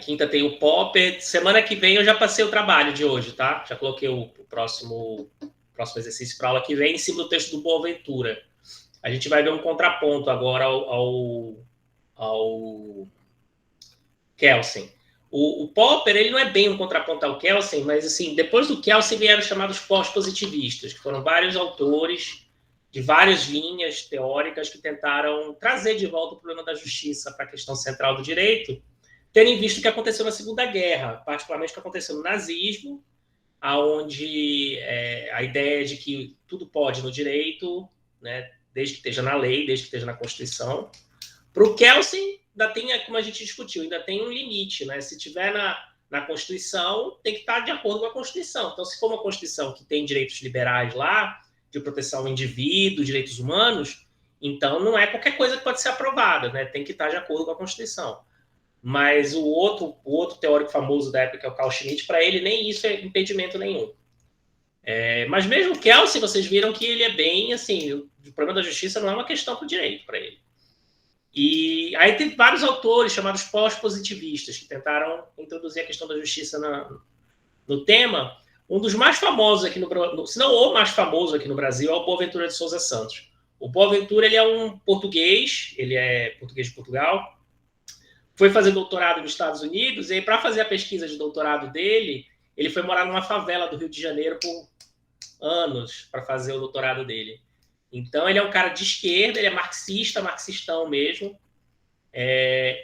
quinta tem o Popper. Semana que vem eu já passei o trabalho de hoje, tá? Já coloquei o próximo exercício para aula que vem em cima do texto do Boaventura. A gente vai ver um contraponto agora ao Kelsen. O Popper, ele não é bem um contraponto ao Kelsen, mas assim, depois do Kelsen vieram os chamados pós-positivistas, que foram vários autores de várias linhas teóricas que tentaram trazer de volta o problema da justiça para a questão central do direito, terem visto o que aconteceu na Segunda Guerra, particularmente o que aconteceu no nazismo, onde a ideia de que tudo pode no direito, né, desde que esteja na lei, desde que esteja na Constituição. Para o Kelsen, ainda tem, como a gente discutiu, ainda tem um limite, né? Se tiver na Constituição, tem que estar de acordo com a Constituição. Então, se for uma Constituição que tem direitos liberais lá, de proteção ao indivíduo, direitos humanos, então não é qualquer coisa que pode ser aprovada, né? Tem que estar de acordo com a Constituição. Mas o outro teórico famoso da época, que é o Carl Schmitt, para ele nem isso é impedimento nenhum. Mas mesmo o Kelsen, vocês viram que ele é bem, assim, o problema da justiça não é uma questão para o direito para ele. E aí tem vários autores chamados pós-positivistas que tentaram introduzir a questão da justiça no tema. Um dos mais famosos aqui se não o mais famoso aqui no Brasil, é o Boaventura de Souza Santos. O Boaventura, ele é um português, ele é português de Portugal, foi fazer doutorado nos Estados Unidos, e aí, para fazer a pesquisa de doutorado dele, ele foi morar numa favela do Rio de Janeiro por anos para fazer o doutorado dele. Então, ele é um cara de esquerda, ele é marxistão mesmo.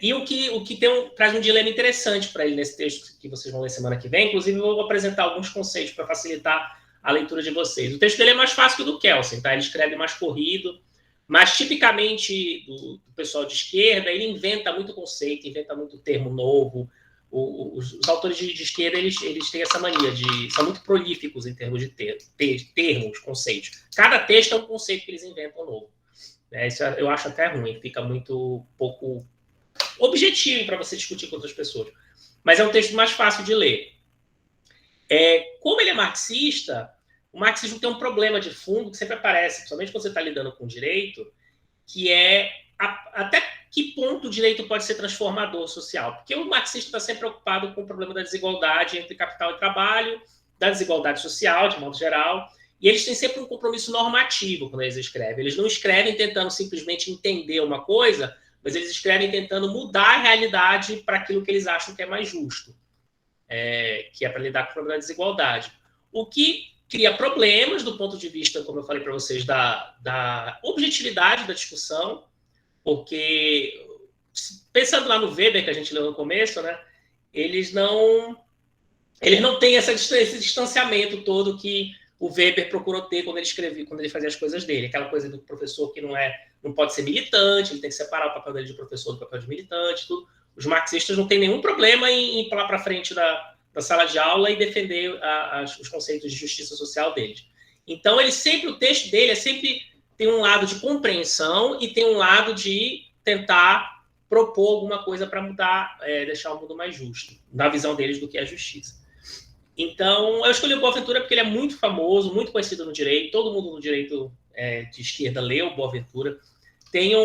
E o que traz um dilema interessante para ele nesse texto que vocês vão ler semana que vem. Inclusive, eu vou apresentar alguns conceitos para facilitar a leitura de vocês. O texto dele é mais fácil que o do Kelsen, tá? Ele escreve mais corrido, mas tipicamente do pessoal de esquerda, ele inventa muito conceito, inventa muito termo novo. Os autores de esquerda, eles têm essa mania são muito prolíficos em termos de termos, conceitos. Cada texto é um conceito que eles inventam novo. Isso eu acho até ruim, fica muito pouco objetivo para você discutir com outras pessoas. Mas é um texto mais fácil de ler. Como ele é marxista, o marxismo tem um problema de fundo que sempre aparece, principalmente quando você está lidando com direito, que é até que ponto o direito pode ser transformador social. Porque o marxista está sempre preocupado com o problema da desigualdade entre capital e trabalho, da desigualdade social, de modo geral, e eles têm sempre um compromisso normativo quando eles escrevem. Eles não escrevem tentando simplesmente entender uma coisa, mas eles escrevem tentando mudar a realidade para aquilo que eles acham que é mais justo, que é para lidar com o problema da desigualdade. O que cria problemas do ponto de vista, como eu falei para vocês, da objetividade da discussão, porque, pensando lá no Weber, que a gente leu no começo, né, eles não têm esse distanciamento todo que o Weber procurou ter quando ele fazia as coisas dele. Aquela coisa do professor que não pode ser militante, ele tem que separar o papel dele de professor do papel de militante, tudo. Os marxistas não têm nenhum problema em ir lá para frente da sala de aula e defender os conceitos de justiça social deles. Então, o texto dele sempre tem um lado de compreensão e tem um lado de tentar propor alguma coisa para mudar, deixar o mundo mais justo, na visão deles do que é justiça. Então, eu escolhi o Boaventura porque ele é muito famoso, muito conhecido no direito, todo mundo no direito de esquerda lê o Boaventura. Tem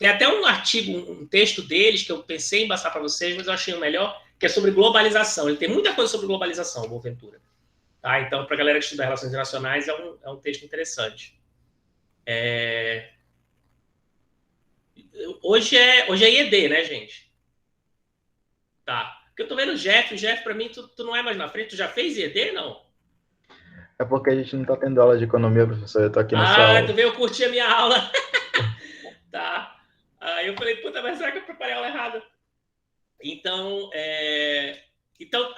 até um artigo, um texto deles, que eu pensei em passar para vocês, mas eu achei o melhor, que é sobre globalização. Ele tem muita coisa sobre globalização, o Boaventura. Tá? Então, para a galera que estuda relações internacionais, é um texto interessante. Hoje é IED, né, gente? Tá. Porque eu tô vendo o Jeff, para mim, tu não é mais na frente, tu já fez IED, não? É porque a gente não tá tendo aula de economia, professor, eu tô aqui na sua aula. Tu veio curtir a minha aula. Tá. Aí eu falei, puta, mas será que eu preparei a aula errada? Então,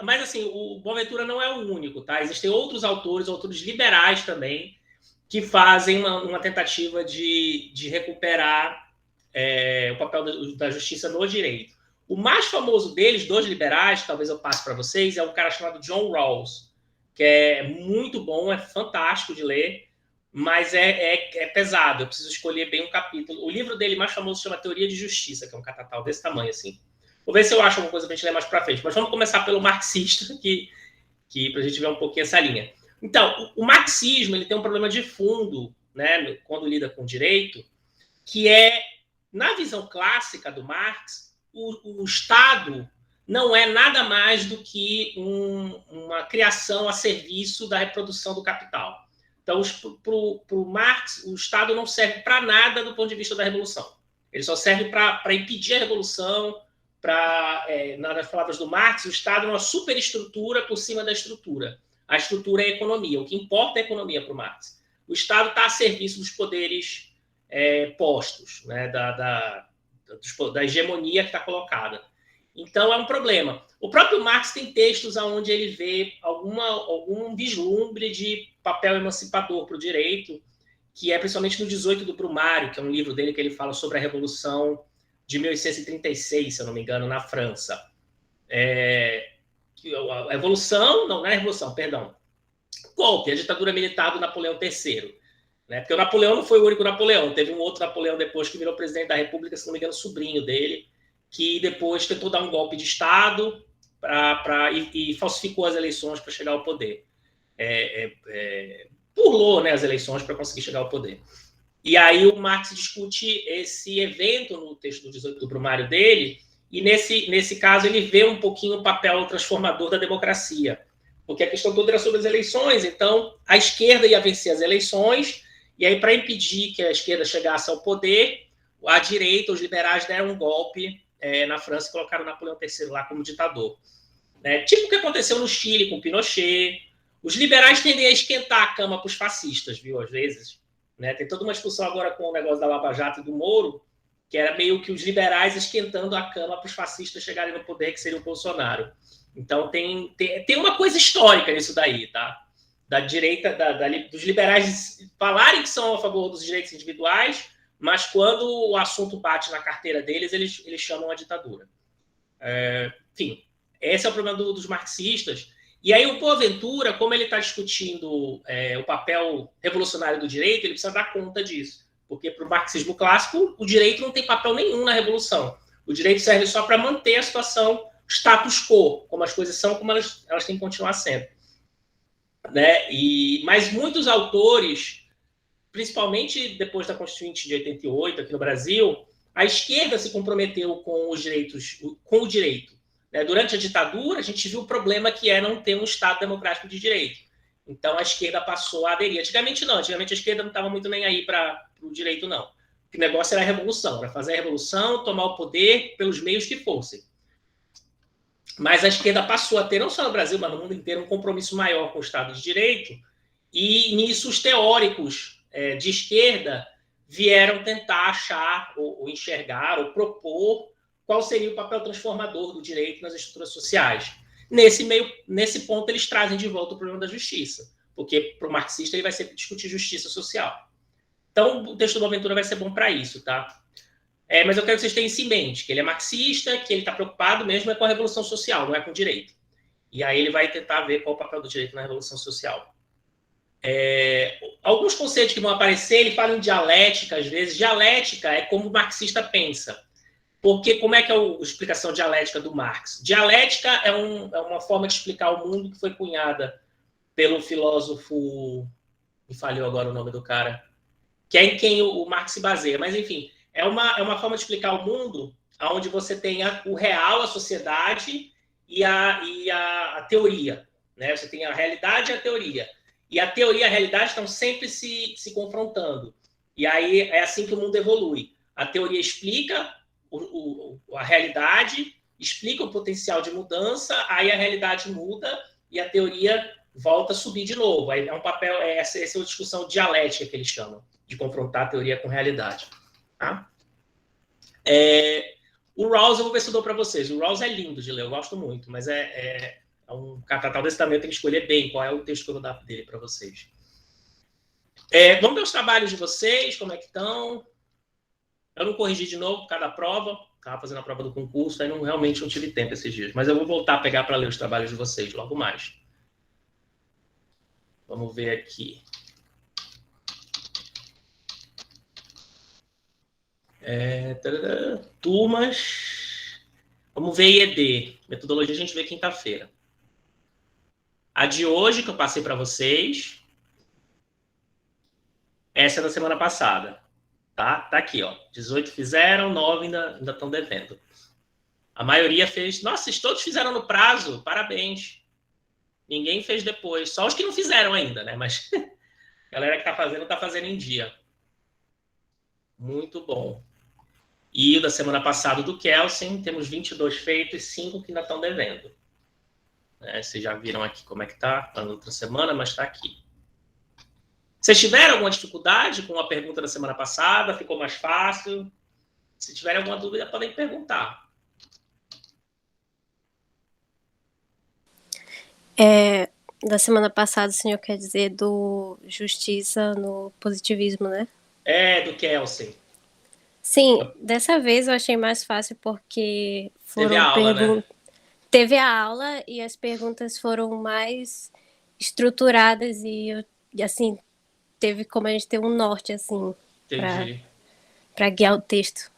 mas assim, o Boaventura não é o único, tá? Existem outros autores liberais também, que fazem uma tentativa de recuperar o papel da justiça no direito. O mais famoso deles, dos liberais, talvez eu passe para vocês, é um cara chamado John Rawls, que é muito bom, é fantástico de ler, mas é pesado, eu preciso escolher bem um capítulo. O livro dele mais famoso se chama Teoria de Justiça, que é um catatal desse tamanho, assim. Vou ver se eu acho alguma coisa para a gente ler mais para frente, mas vamos começar pelo marxista, para a gente ver um pouquinho essa linha. Então, o marxismo ele tem um problema de fundo, né, quando lida com direito, que é, na visão clássica do Marx, o Estado não é nada mais do que uma criação a serviço da reprodução do capital. Então, para o Marx, o Estado não serve para nada do ponto de vista da revolução. Ele só serve para impedir a revolução. Nas palavras do Marx, o Estado é uma superestrutura por cima da estrutura. A estrutura é a economia. O que importa é a economia para o Marx. O Estado está a serviço dos poderes postos, né, da hegemonia que está colocada. Então, é um problema. O próprio Marx tem textos onde ele vê algum vislumbre de papel emancipador para o direito, que é principalmente no 18 do Brumário, que é um livro dele que ele fala sobre a Revolução de 1836, se eu não me engano, na França. A Revolução, não é a Revolução, perdão. Golpe, a ditadura militar do Napoleão III. Né? Porque o Napoleão não foi o único Napoleão, teve um outro Napoleão depois que virou presidente da República, se não me engano, sobrinho dele, que depois tentou dar um golpe de Estado e falsificou as eleições para chegar ao poder. Burlou, né, as eleições para conseguir chegar ao poder. E aí o Marx discute esse evento no texto do 18 do Brumário dele, e nesse caso ele vê um pouquinho o papel transformador da democracia, porque a questão toda era sobre as eleições, então a esquerda ia vencer as eleições, e aí para impedir que a esquerda chegasse ao poder, a direita, os liberais deram um golpe na França e colocaram Napoleão III lá como ditador. Tipo o que aconteceu no Chile com Pinochet. Os liberais tendem a esquentar a cama para os fascistas, viu, às vezes. Né? Tem toda uma discussão agora com o negócio da Lava Jato e do Moro, que era meio que os liberais esquentando a cama para os fascistas chegarem no poder, que seria o Bolsonaro. Então tem uma coisa histórica nisso daí, tá? Da direita, dos liberais falarem que são a favor dos direitos individuais, mas quando o assunto bate na carteira deles, eles chamam a ditadura. Enfim, esse é o problema dos marxistas. E aí o Boaventura, como ele está discutindo o papel revolucionário do direito, ele precisa dar conta disso. Porque para o marxismo clássico, o direito não tem papel nenhum na revolução. O direito serve só para manter a situação status quo, como as coisas são, como elas têm que continuar sendo. Né? Mas muitos autores, principalmente depois da Constituinte de 88, aqui no Brasil, a esquerda se comprometeu com os direitos, com o direito. Durante a ditadura, a gente viu o problema que é não ter um Estado democrático de direito. Então, a esquerda passou a aderir. Antigamente, não. Antigamente, a esquerda não estava muito nem aí para o direito, não. O negócio era a revolução. Era fazer a revolução, tomar o poder pelos meios que fossem. Mas a esquerda passou a ter, não só no Brasil, mas no mundo inteiro, um compromisso maior com o Estado de Direito. E nisso, os teóricos de esquerda vieram tentar achar, ou enxergar, ou propor qual seria o papel transformador do direito nas estruturas sociais. Nesse ponto, eles trazem de volta o problema da justiça, porque para o marxista ele vai sempre discutir justiça social. Então, o texto do Boaventura vai ser bom para isso, tá? Mas eu quero que vocês tenham isso em mente, que ele é marxista, que ele está preocupado mesmo com a revolução social, não é com o direito. E aí ele vai tentar ver qual é o papel do direito na revolução social. Alguns conceitos que vão aparecer, ele fala em dialética, às vezes. Dialética é como o marxista pensa. Porque como é que é a explicação dialética do Marx? Dialética é uma forma de explicar o mundo que foi cunhada pelo filósofo... Me falhou agora o nome do cara. Que é em quem o Marx se baseia. Mas, enfim, é uma forma de explicar o mundo onde você tem o real, a sociedade e a teoria. Né? Você tem a realidade e a teoria. E a teoria e a realidade estão sempre se confrontando. E aí é assim que o mundo evolui. A teoria explica a realidade, explica o potencial de mudança, aí a realidade muda e a teoria volta a subir de novo. Aí é um papel, essa é uma discussão dialética que eles chamam, de confrontar a teoria com a realidade. Tá? O Rawls eu vou ver se eu dou para vocês. O Rawls é lindo de ler, eu gosto muito, mas é um catatau desse tamanho, eu tenho que escolher bem qual é o texto que eu vou dar dele para vocês. Vamos ver os trabalhos de vocês, como é que estão. Eu não corrigi de novo cada prova, estava fazendo a prova do concurso, aí realmente não tive tempo esses dias. Mas eu vou voltar a pegar para ler os trabalhos de vocês logo mais. Vamos ver aqui. Turmas. Vamos ver IED. Metodologia a gente vê quinta-feira. A de hoje, que eu passei para vocês. Essa é da semana passada. Tá aqui, ó. 18 fizeram, 9 ainda estão devendo. A maioria fez. Nossa, todos fizeram no prazo, parabéns. Ninguém fez depois, só os que não fizeram ainda, né? Mas a galera que está fazendo em dia. Muito bom. E o da semana passada do Kelsen, temos 22 feitos e 5 que ainda estão devendo. Vocês já viram aqui como é que está na outra semana, mas está aqui. Vocês tiveram alguma dificuldade com a pergunta da semana passada? Ficou mais fácil? Se tiverem alguma dúvida, podem perguntar. Da semana passada, o senhor quer dizer do justiça no positivismo, né? Do Kelsen. Sim, dessa vez eu achei mais fácil porque foram Teve a aula, né? Teve a aula e as perguntas foram mais estruturadas e assim, teve como a gente ter um norte, assim, para guiar o texto.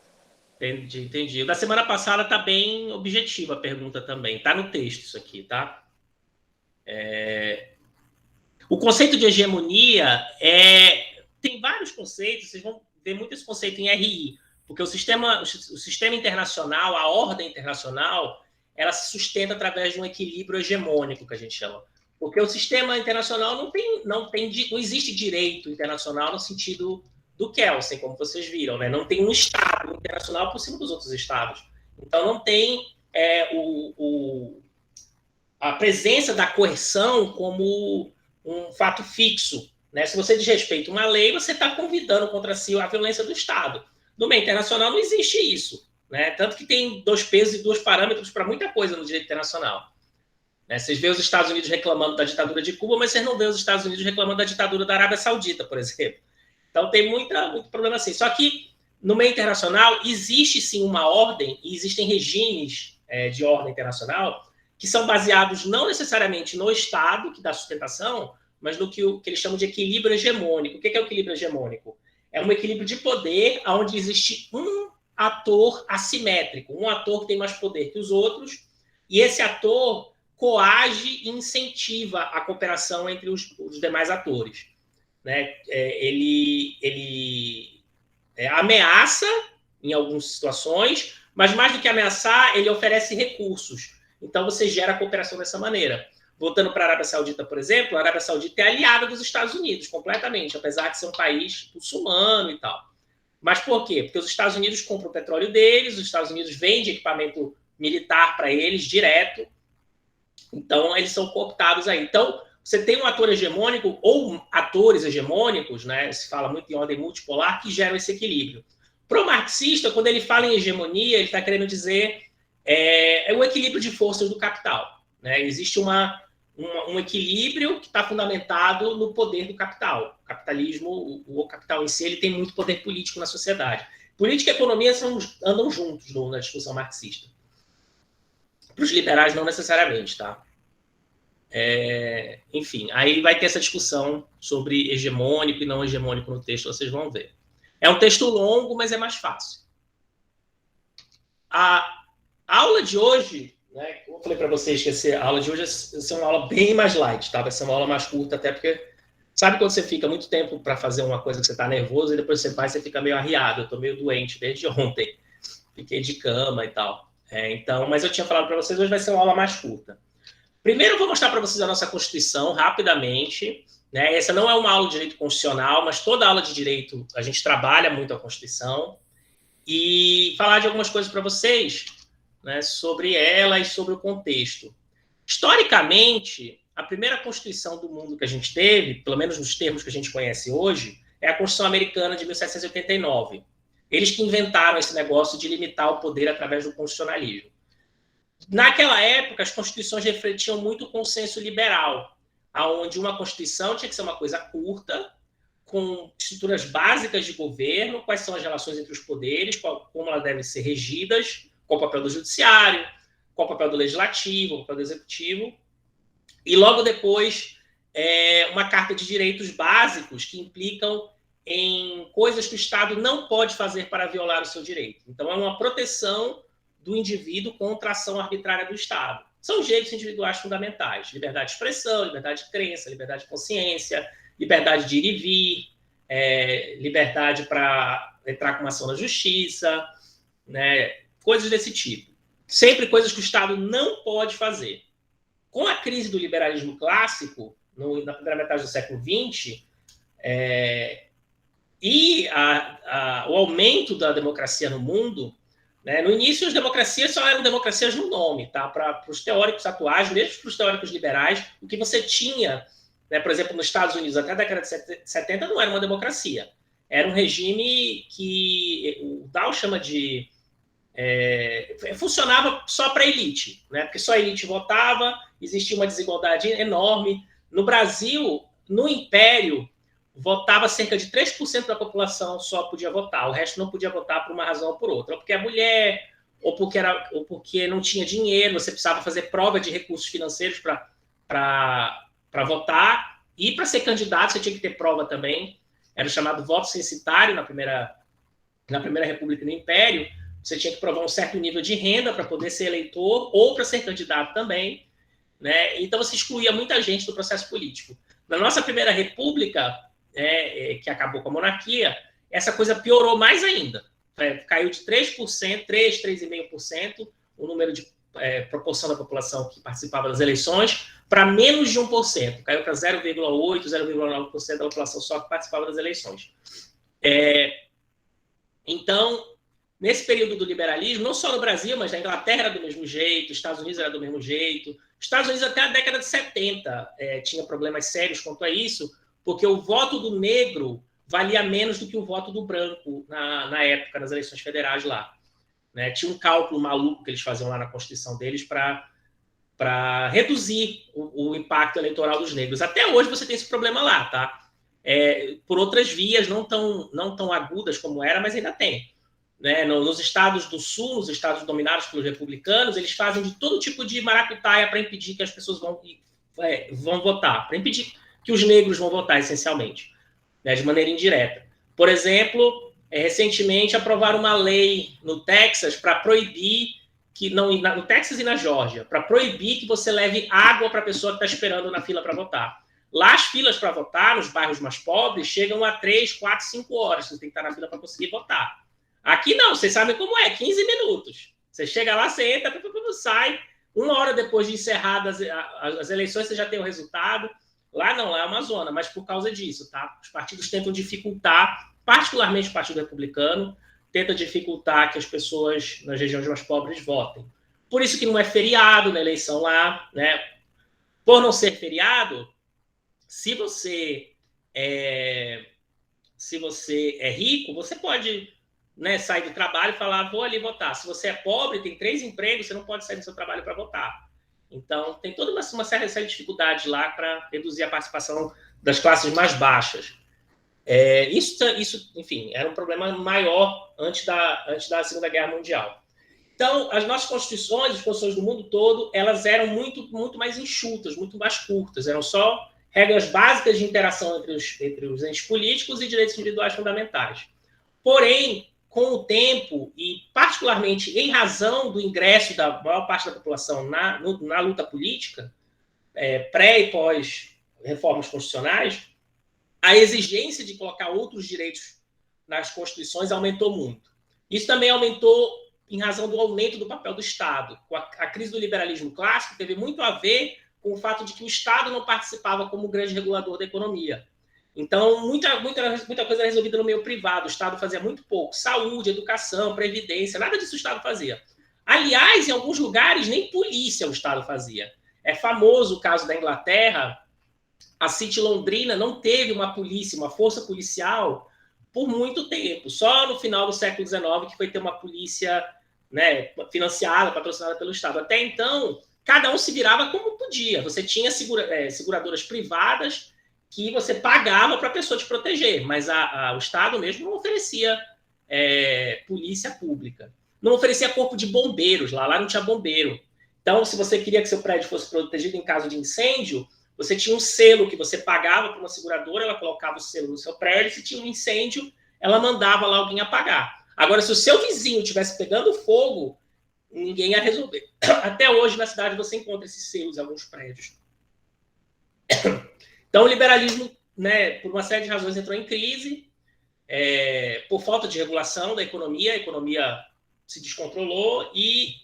Entendi. O da semana passada tá bem objetiva a pergunta também. Tá no texto isso aqui, tá? O conceito de hegemonia tem vários conceitos, vocês vão ver muito esse conceito em RI, porque o sistema internacional, a ordem internacional, ela se sustenta através de um equilíbrio hegemônico, que a gente chama. Porque o sistema internacional não existe direito internacional no sentido do Kelsen, como vocês viram, né? Não tem um Estado internacional por cima dos outros Estados. Então, não tem a presença da coerção como um fato fixo. Né? Se você desrespeita uma lei, você está convidando contra si a violência do Estado. No meio internacional não existe isso. Né? Tanto que tem 2 pesos e 2 parâmetros para muita coisa no direito internacional. Né? Vocês veem os Estados Unidos reclamando da ditadura de Cuba, mas vocês não veem os Estados Unidos reclamando da ditadura da Arábia Saudita, por exemplo. Então tem muito problema assim. Só que no meio internacional existe sim uma ordem, e existem regimes de ordem internacional que são baseados não necessariamente no Estado, que dá sustentação, mas no que eles chamam de equilíbrio hegemônico. O que é o equilíbrio hegemônico? É um equilíbrio de poder onde existe um ator assimétrico, um ator que tem mais poder que os outros, e esse ator coage e incentiva a cooperação entre os demais atores. Né? Ele ameaça em algumas situações, mas mais do que ameaçar, ele oferece recursos. Então, você gera a cooperação dessa maneira. Voltando para a Arábia Saudita, por exemplo, a Arábia Saudita é aliada dos Estados Unidos, completamente, apesar de ser um país muçulmano e tal. Mas por quê? Porque os Estados Unidos compram o petróleo deles, os Estados Unidos vendem equipamento militar para eles direto, então eles são cooptados aí. Então, você tem um ator hegemônico ou atores hegemônicos, né? Se fala muito em ordem multipolar, que geram esse equilíbrio. Para o marxista, quando ele fala em hegemonia, ele está querendo dizer o equilíbrio de forças do capital. Né? Existe um equilíbrio que está fundamentado no poder do capital. O capitalismo, o capital em si, ele tem muito poder político na sociedade. Política e economia andam juntos na discussão marxista. Para os liberais, não necessariamente, tá? Enfim, aí vai ter essa discussão sobre hegemônico e não hegemônico no texto, vocês vão ver. É um texto longo, mas é mais fácil. A aula de hoje, né, como eu falei para vocês que a aula de hoje vai ser uma aula bem mais light, tá? Vai ser uma aula mais curta, até porque sabe quando você fica muito tempo para fazer uma coisa que você está nervoso e depois você faz, você fica meio arriado. Eu estou meio doente desde ontem, fiquei de cama e tal. Então, mas eu tinha falado para vocês, hoje vai ser uma aula mais curta. Primeiro eu vou mostrar para vocês a nossa Constituição, rapidamente. Né? Essa não é uma aula de direito constitucional, mas toda aula de direito a gente trabalha muito a Constituição. E falar de algumas coisas para vocês, né, sobre ela e sobre o contexto. Historicamente, a primeira Constituição do mundo que a gente teve, pelo menos nos termos que a gente conhece hoje, é a Constituição Americana de 1789. Eles que inventaram esse negócio de limitar o poder através do constitucionalismo. Naquela época, as constituições refletiam muito o consenso liberal, onde uma constituição tinha que ser uma coisa curta, com estruturas básicas de governo, quais são as relações entre os poderes, como elas devem ser regidas, qual o papel do judiciário, qual o papel do legislativo, qual o papel do executivo, e logo depois uma carta de direitos básicos que implicam em coisas que o Estado não pode fazer para violar o seu direito. Então, é uma proteção do indivíduo contra a ação arbitrária do Estado. São direitos individuais fundamentais: liberdade de expressão, liberdade de crença, liberdade de consciência, liberdade de ir e vir, liberdade para entrar com uma ação na justiça, né, coisas desse tipo. sempre coisas que o Estado não pode fazer. Com a crise do liberalismo clássico, na primeira metade do século XX, e o aumento da democracia no mundo, né, no início as democracias só eram democracias no nome, tá? Para os teóricos atuais, mesmo para os teóricos liberais, o que você tinha, né, por exemplo, nos Estados Unidos até a década de 70 não era uma democracia. Era um regime que o Dow chama de... funcionava só para a elite, né? Porque só a elite votava, existia uma desigualdade enorme. No Brasil, no Império, votava cerca de 3% da população só podia votar, o resto não podia votar por uma razão ou por outra, ou porque é mulher, ou porque não tinha dinheiro, você precisava fazer prova de recursos financeiros para votar, e para ser candidato você tinha que ter prova também, era o chamado voto censitário na primeira República no Império. Você tinha que provar um certo nível de renda para poder ser eleitor ou para ser candidato também, né? Então você excluía muita gente do processo político. Na nossa primeira república, que acabou com a monarquia, essa coisa piorou mais ainda. Caiu de 3%, 3,5% o número de proporção da população que participava das eleições, para menos de 1%. Caiu para 0,8%, 0,9% da população só que participava das eleições. Então, nesse período do liberalismo, não só no Brasil, mas na Inglaterra era do mesmo jeito, Estados Unidos era do mesmo jeito. Estados Unidos até a década de 70 tinha problemas sérios quanto a isso, porque o voto do negro valia menos do que o voto do branco na época, nas eleições federais lá. Né? Tinha um cálculo maluco que eles faziam lá na Constituição deles para reduzir o impacto eleitoral dos negros. Até hoje você tem esse problema lá, tá? Por outras vias, não tão agudas como era, mas ainda tem. Né? Nos estados do sul, nos estados dominados pelos republicanos, eles fazem de todo tipo de maracutaia para impedir que as pessoas vão votar, para impedir que os negros vão votar, essencialmente, né? De maneira indireta. Por exemplo, recentemente aprovaram uma lei no Texas para proibir no Texas e na Geórgia, para proibir que você leve água para a pessoa que está esperando na fila para votar. Lá as filas para votar, nos bairros mais pobres, chegam a 3, 4, 5 horas. Você tem que estar na fila para conseguir votar. Aqui não, vocês sabem como é, 15 minutos. Você chega lá, você entra, sai, 1 hora depois de encerradas as eleições, você já tem o resultado. Lá não, lá é uma zona, mas por causa disso, tá? Os partidos tentam dificultar, particularmente o Partido Republicano, tenta dificultar que as pessoas nas regiões mais pobres votem. Por isso que não é feriado na eleição lá, né? Por não ser feriado, se você é rico, você pode, né, sair do trabalho e falar, vou ali votar. Se você é pobre, tem 3 empregos, você não pode sair do seu trabalho para votar. Então, tem toda uma série de dificuldades lá para reduzir a participação das classes mais baixas. Isso, enfim, era um problema maior antes da Segunda Guerra Mundial. Então, as nossas constituições, as constituições do mundo todo, elas eram muito, muito mais enxutas, muito mais curtas. Eram só regras básicas de interação entre os entes políticos e direitos individuais fundamentais. Porém, com o tempo, e particularmente em razão do ingresso da maior parte da população na luta política, pré e pós reformas constitucionais, a exigência de colocar outros direitos nas constituições aumentou muito. Isso também aumentou em razão do aumento do papel do Estado. A crise do liberalismo clássico teve muito a ver com o fato de que o Estado não participava como grande regulador da economia. Então, muita coisa era resolvida no meio privado. O Estado fazia muito pouco. Saúde, educação, previdência, nada disso o Estado fazia. Aliás, em alguns lugares, nem polícia o Estado fazia. É famoso o caso da Inglaterra. A City Londrina não teve uma polícia, uma força policial, por muito tempo. Só no final do século XIX que foi ter uma polícia, né, financiada, patrocinada pelo Estado. Até então, cada um se virava como podia. Você tinha seguradoras privadas que você pagava para a pessoa te proteger, mas o Estado mesmo não oferecia polícia pública. Não oferecia corpo de bombeiros, lá não tinha bombeiro. Então, se você queria que seu prédio fosse protegido em caso de incêndio, você tinha um selo que você pagava para uma seguradora, ela colocava o selo no seu prédio, se tinha um incêndio, ela mandava lá alguém apagar. Agora, se o seu vizinho estivesse pegando fogo, ninguém ia resolver. Até hoje, na cidade, você encontra esses selos em alguns prédios. Então, o liberalismo, né, por uma série de razões, entrou em crise, por falta de regulação da economia, a economia se descontrolou e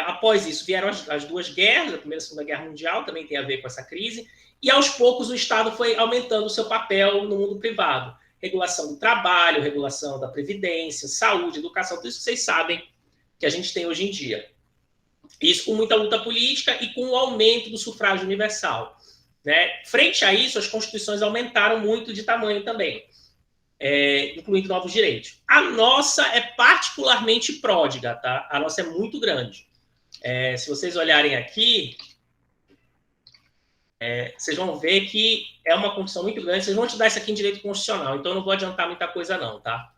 Após isso, vieram as duas guerras, a Primeira e a Segunda Guerra Mundial, também tem a ver com essa crise, e aos poucos o Estado foi aumentando o seu papel no mundo privado. Regulação do trabalho, regulação da previdência, saúde, educação, tudo isso que vocês sabem que a gente tem hoje em dia. Isso com muita luta política e com o aumento do sufrágio universal. Né? Frente a isso, as constituições aumentaram muito de tamanho também, incluindo novos direitos. A nossa é particularmente pródiga, tá? A nossa é muito grande. Se vocês olharem aqui, vocês vão ver que é uma Constituição muito grande. Vocês vão estudar isso aqui em direito constitucional, então eu não vou adiantar muita coisa não, tá?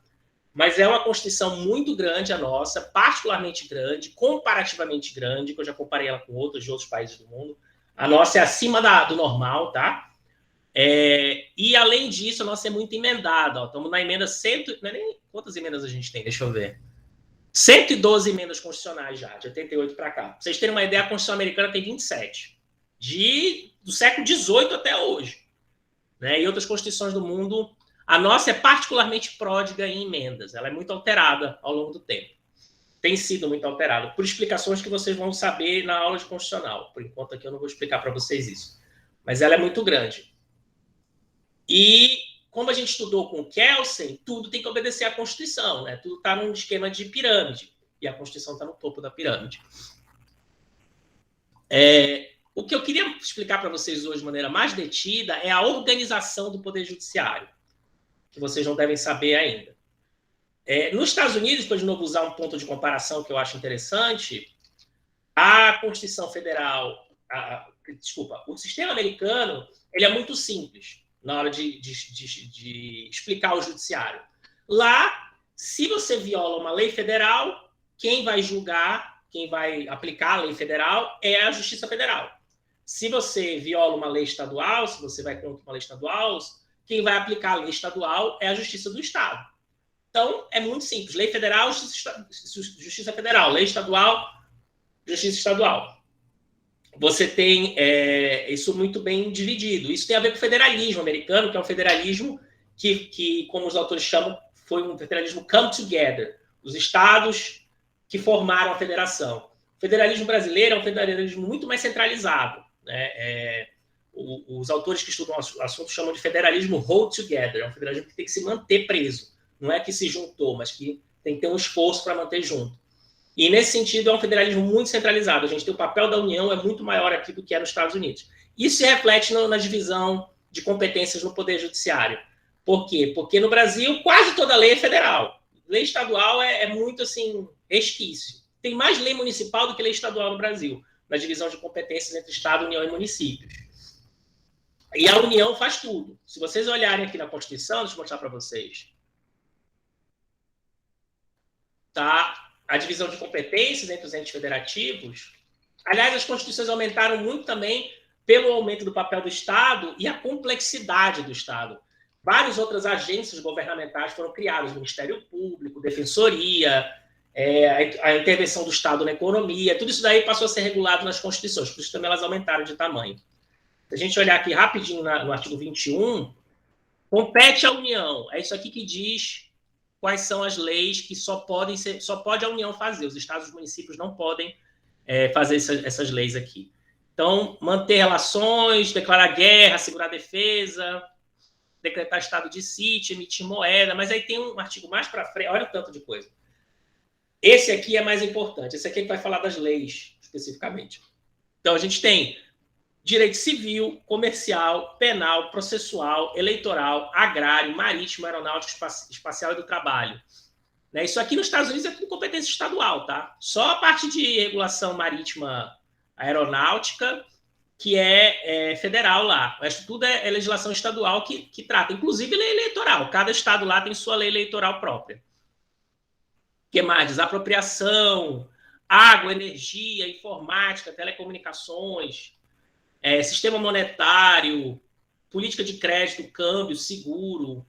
Mas é uma Constituição muito grande a nossa, particularmente grande, comparativamente grande, que eu já comparei ela com outras de outros países do mundo. A nossa é acima do normal, tá? E, além disso, a nossa é muito emendada. Ó. Estamos na emenda 100... Não é nem... Quantas emendas a gente tem? Deixa eu ver. 112 emendas constitucionais já, de 88 para cá. Pra vocês terem uma ideia, a Constituição americana tem 27. Do século XVIII até hoje. Né? E outras constituições do mundo... A nossa é particularmente pródiga em emendas. Ela é muito alterada ao longo do tempo. Tem sido muito alterada, por explicações que vocês vão saber na aula de constitucional. Por enquanto aqui eu não vou explicar para vocês isso. Mas ela é muito grande. E, como a gente estudou com o Kelsen, tudo tem que obedecer à Constituição. Né? Tudo está num esquema de pirâmide. E a Constituição está no topo da pirâmide. O que eu queria explicar para vocês hoje de maneira mais detida é a organização do Poder Judiciário, que vocês não devem saber ainda. Nos Estados Unidos, para de novo usar um ponto de comparação que eu acho interessante, a Constituição Federal, o sistema americano, ele é muito simples na hora de explicar o judiciário. Lá, se você viola uma lei federal, quem vai julgar, quem vai aplicar a lei federal é a Justiça Federal. Se você viola uma lei estadual, se você vai contra uma lei estadual, quem vai aplicar a lei estadual é a Justiça do Estado. Então, é muito simples. Lei federal, Justiça Federal. Lei estadual, Justiça Estadual. Você tem isso muito bem dividido. Isso tem a ver com o federalismo americano, que é um federalismo que como os autores chamam, foi um federalismo come together. Os estados que formaram a federação. O federalismo brasileiro é um federalismo muito mais centralizado. Né? Os autores que estudam o assunto chamam de federalismo hold together. É um federalismo que tem que se manter preso. Não é que se juntou, mas que tem que ter um esforço para manter junto. E, nesse sentido, é um federalismo muito centralizado. A gente tem o papel da União é muito maior aqui do que é nos Estados Unidos. Isso se reflete na divisão de competências no Poder Judiciário. Por quê? Porque no Brasil quase toda lei é federal. Lei estadual é muito assim, resquício. Tem mais lei municipal do que lei estadual no Brasil, na divisão de competências entre Estado, União e municípios. E a União faz tudo. Se vocês olharem aqui na Constituição, deixa eu mostrar para vocês. Tá? A divisão de competências entre os entes federativos. Aliás, as constituições aumentaram muito também pelo aumento do papel do Estado e a complexidade do Estado. Várias outras agências governamentais foram criadas, o Ministério Público, Defensoria, a intervenção do Estado na economia, tudo isso daí passou a ser regulado nas constituições, por isso também elas aumentaram de tamanho. Se a gente olhar aqui rapidinho no artigo 21, compete à União. É isso aqui que diz quais são as leis que só pode a União fazer. Os estados e os municípios não podem fazer essas leis aqui. Então, manter relações, declarar guerra, assegurar defesa, decretar estado de sítio, emitir moeda, mas aí tem um artigo mais para frente, olha o tanto de coisa. Esse aqui é mais importante, esse aqui vai falar das leis, especificamente. Então, a gente tem direito civil, comercial, penal, processual, eleitoral, agrário, marítimo, aeronáutico, espacial e do trabalho. Né? Isso aqui nos Estados Unidos é tudo competência estadual, tá? Só a parte de regulação marítima aeronáutica, que é federal lá. O resto tudo é legislação estadual que trata, inclusive lei eleitoral. Cada estado lá tem sua lei eleitoral própria. O que mais? Desapropriação, água, energia, informática, telecomunicações, sistema monetário, política de crédito, câmbio, seguro,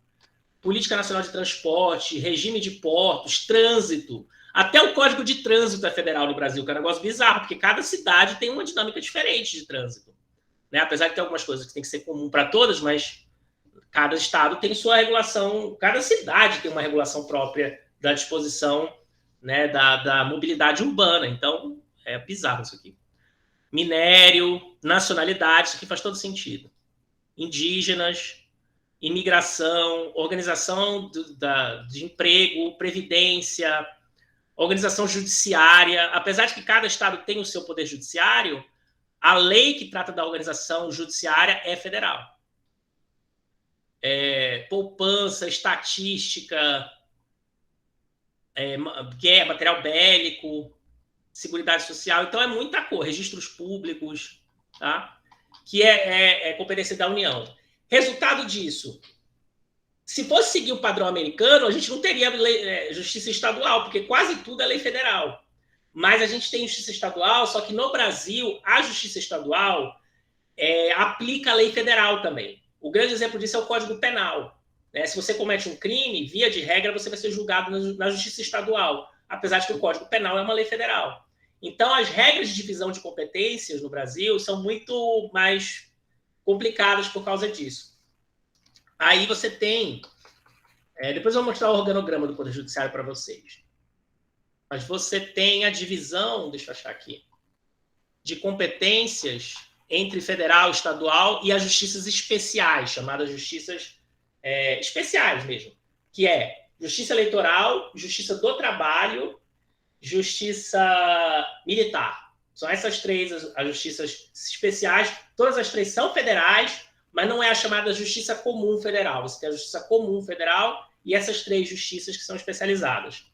política nacional de transporte, regime de portos, trânsito. Até o Código de Trânsito é federal no Brasil, que é um negócio bizarro, porque cada cidade tem uma dinâmica diferente de trânsito. Né? Apesar de ter algumas coisas que tem que ser comum para todas, mas cada estado tem sua regulação, cada cidade tem uma regulação própria da disposição, né, da mobilidade urbana. Então, É bizarro isso aqui. Minério, nacionalidade, isso aqui faz todo sentido. Indígenas, imigração, organização de emprego, previdência, organização judiciária. Apesar de que cada estado tem o seu poder judiciário, a lei que trata da organização judiciária é federal. Poupança, estatística, material bélico, seguridade social. Então, é muita coisa. Registros públicos, tá? Que é competência da União. Resultado disso, se fosse seguir o padrão americano, a gente não teria justiça estadual, porque quase tudo é lei federal. Mas a gente tem justiça estadual, só que no Brasil, a justiça estadual aplica a lei federal também. O grande exemplo disso é o Código Penal. Né? Se você comete um crime, via de regra, você vai ser julgado na justiça estadual, apesar de que o Código Penal é uma lei federal. Então, as regras de divisão de competências no Brasil são muito mais complicadas por causa disso. Aí você tem... depois eu vou mostrar o organograma do Poder Judiciário para vocês. Mas você tem a divisão, deixa eu achar aqui, de competências entre federal, estadual e as justiças especiais, chamadas justiças especiais mesmo, que é justiça eleitoral, justiça do trabalho, justiça militar. São essas três as justiças especiais. Todas as três são federais, mas não é a chamada justiça comum federal. Você tem a justiça comum federal e essas três justiças que são especializadas.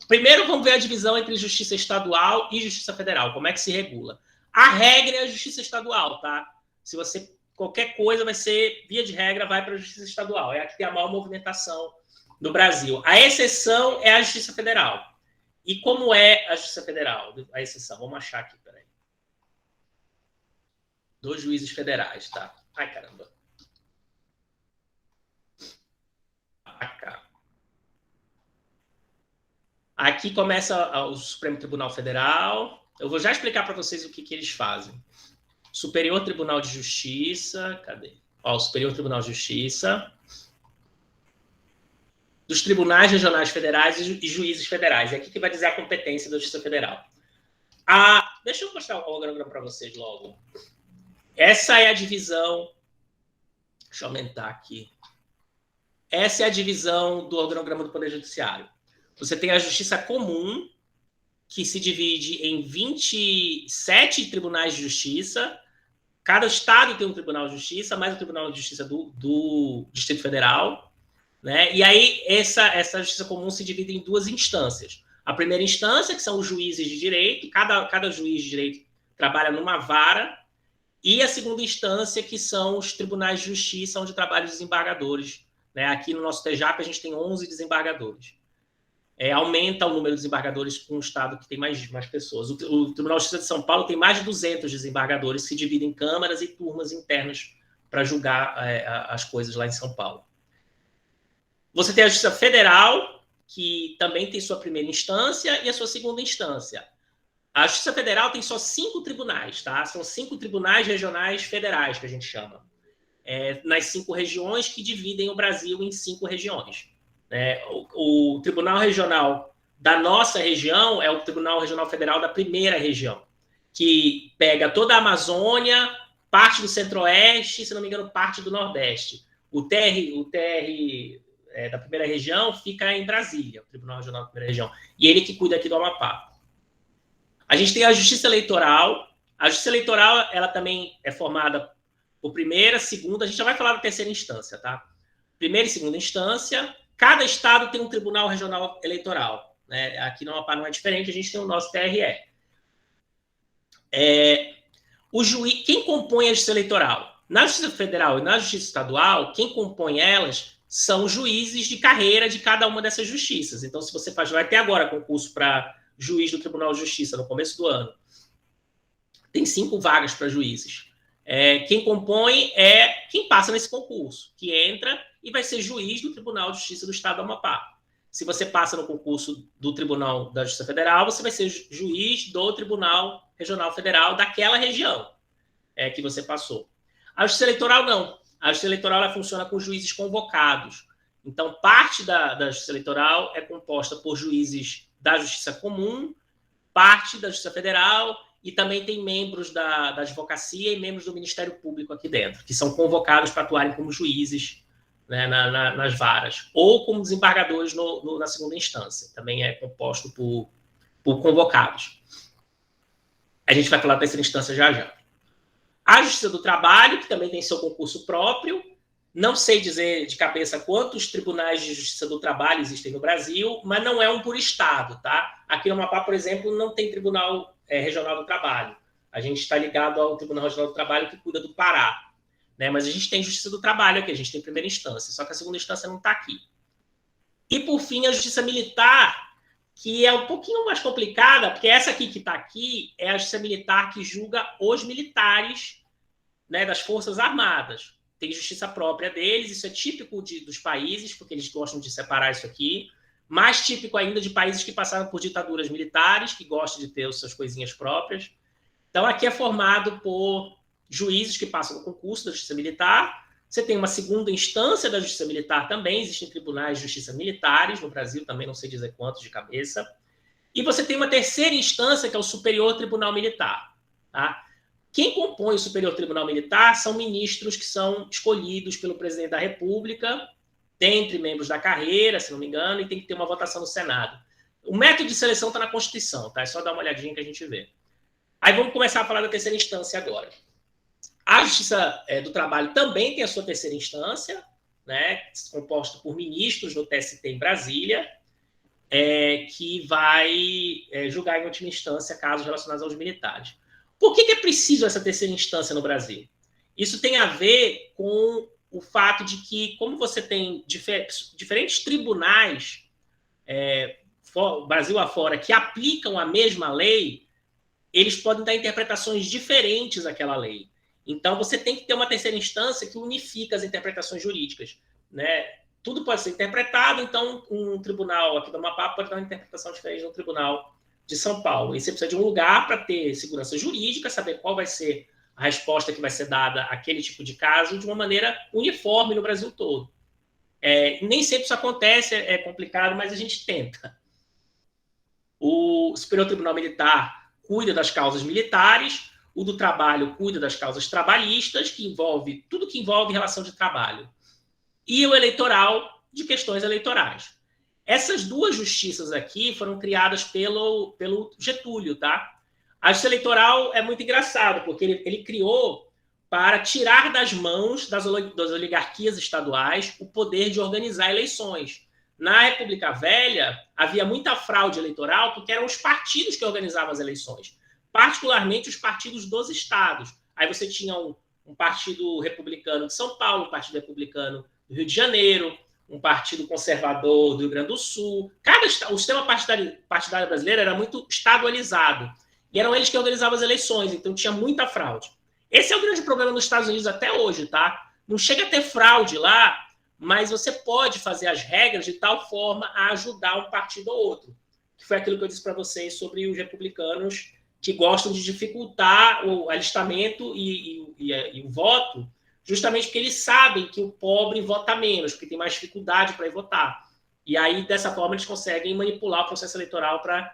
Primeiro, vamos ver a divisão entre justiça estadual e justiça federal. Como é que se regula? A regra é a justiça estadual, tá? Se você... Qualquer coisa vai ser, via de regra, vai para a justiça estadual. É a que tem a maior movimentação no Brasil. A exceção é a justiça federal. E como é a justiça federal? A exceção, vamos achar aqui, peraí. 2 juízes federais, tá? Ai, caramba. Aqui começa o Supremo Tribunal Federal. Eu vou já explicar para vocês o que eles fazem. Superior Tribunal de Justiça. Cadê? O Superior Tribunal de Justiça. Dos tribunais regionais federais e juízes federais. É aqui que vai dizer a competência da Justiça Federal. Deixa eu mostrar o organograma para vocês logo. Essa é a divisão... Deixa eu aumentar aqui. Essa é a divisão do organograma do Poder Judiciário. Você tem a Justiça Comum, que se divide em 27 tribunais de justiça. Cada estado tem um tribunal de justiça, mais o Tribunal de Justiça do Distrito Federal. Né? E aí, essa Justiça Comum se divide em 2 instâncias. A primeira instância, que são os juízes de direito, cada juiz de direito trabalha numa vara, e a segunda instância, que são os tribunais de justiça, onde trabalham os desembargadores. Né? Aqui no nosso TJAP, a gente tem 11 desembargadores. Aumenta o número de desembargadores com um estado que tem mais pessoas. O Tribunal de Justiça de São Paulo tem mais de 200 desembargadores que se dividem em câmaras e turmas internas para julgar as coisas lá em São Paulo. Você tem a Justiça Federal, que também tem sua primeira instância e a sua segunda instância. A Justiça Federal tem só 5 tribunais, tá? São 5 tribunais regionais federais, que a gente chama. Nas 5 regiões que dividem o Brasil em 5 regiões. O Tribunal Regional da nossa região é o Tribunal Regional Federal da primeira região, que pega toda a Amazônia, parte do Centro-Oeste e, se não me engano, parte do Nordeste. O TR da primeira região fica em Brasília, o Tribunal Regional da primeira região, e ele que cuida aqui do Amapá. A gente tem a Justiça Eleitoral. A Justiça Eleitoral, ela também é formada por primeira, segunda, a gente já vai falar da terceira instância, tá? Primeira e segunda instância. Cada estado tem um Tribunal Regional Eleitoral. Né? Aqui no Amapá não é diferente, a gente tem o nosso TRE. Quem compõe a Justiça Eleitoral? Na Justiça Federal e na Justiça Estadual, quem compõe elas são juízes de carreira de cada uma dessas justiças. Então, se você vai até agora concurso para juiz do Tribunal de Justiça no começo do ano, tem 5 vagas para juízes. Quem compõe é quem passa nesse concurso, que entra e vai ser juiz do Tribunal de Justiça do Estado do Amapá. Se você passa no concurso do Tribunal da Justiça Federal, você vai ser juiz do Tribunal Regional Federal daquela região que você passou. A Justiça Eleitoral, não. A Justiça Eleitoral ela funciona com juízes convocados. Então, parte da Justiça Eleitoral é composta por juízes da Justiça Comum, parte da Justiça Federal e também tem membros da advocacia e membros do Ministério Público aqui dentro, que são convocados para atuarem como juízes, né, nas varas, ou como desembargadores na segunda instância. Também é composto por convocados. A gente vai falar da terceira instância já já. A Justiça do Trabalho, que também tem seu concurso próprio. Não sei dizer de cabeça quantos tribunais de Justiça do Trabalho existem no Brasil, mas não é um por estado, tá? Aqui no Amapá, por exemplo, não tem Tribunal Regional do Trabalho. A gente está ligado ao Tribunal Regional do Trabalho, que cuida do Pará, né? Mas a gente tem Justiça do Trabalho aqui, a gente tem primeira instância, só que a segunda instância não está aqui. E, por fim, a Justiça Militar, que é um pouquinho mais complicada, porque essa aqui que está aqui é a Justiça Militar que julga os militares, né, das Forças Armadas. Tem justiça própria deles, isso é típico dos países, porque eles gostam de separar isso aqui, mais típico ainda de países que passaram por ditaduras militares, que gostam de ter as suas coisinhas próprias. Então, aqui é formado por juízes que passam no concurso da Justiça Militar. Você tem uma segunda instância da Justiça Militar também, existem tribunais de justiça militares no Brasil, também não sei dizer quantos de cabeça. E você tem uma terceira instância, que é o Superior Tribunal Militar, tá? Quem compõe o Superior Tribunal Militar são ministros que são escolhidos pelo presidente da República, dentre membros da carreira, se não me engano, e tem que ter uma votação no Senado. O método de seleção está na Constituição, tá? É só dar uma olhadinha que a gente vê. Aí vamos começar a falar da terceira instância agora. A Justiça do Trabalho também tem a sua terceira instância, né, composta por ministros no TST em Brasília, que vai julgar em última instância casos relacionados aos militares. Por que é preciso essa terceira instância no Brasil? Isso tem a ver com o fato de que, como você tem diferentes tribunais, Brasil afora, que aplicam a mesma lei, eles podem dar interpretações diferentes àquela lei. Então, você tem que ter uma terceira instância que unifica as interpretações jurídicas, né? Tudo pode ser interpretado, então um tribunal aqui do Amapá pode dar uma interpretação diferente do tribunal de São Paulo. E você precisa de um lugar para ter segurança jurídica, saber qual vai ser a resposta que vai ser dada àquele tipo de caso de uma maneira uniforme no Brasil todo. Nem sempre isso acontece, é complicado, mas a gente tenta. O Superior Tribunal Militar cuida das causas militares, o do trabalho cuida das causas trabalhistas, que envolve tudo que envolve relação de trabalho, e o eleitoral, de questões eleitorais. Essas duas justiças aqui foram criadas pelo Getúlio, tá? A justiça eleitoral é muito engraçado, porque ele criou para tirar das mãos das oligarquias estaduais o poder de organizar eleições. Na República Velha, havia muita fraude eleitoral, porque eram os partidos que organizavam as eleições, particularmente os partidos dos estados. Aí você tinha um partido republicano de São Paulo, um partido republicano do Rio de Janeiro, um partido conservador do Rio Grande do Sul. O sistema partidário brasileiro era muito estadualizado. E eram eles que organizavam as eleições, então tinha muita fraude. Esse é o grande problema nos Estados Unidos até hoje, tá? Não chega a ter fraude lá, mas você pode fazer as regras de tal forma a ajudar um partido ou outro. Que foi aquilo que eu disse para vocês sobre os republicanos que gostam de dificultar o alistamento e o voto, justamente porque eles sabem que o pobre vota menos, porque tem mais dificuldade para ir votar. E aí, dessa forma, eles conseguem manipular o processo eleitoral para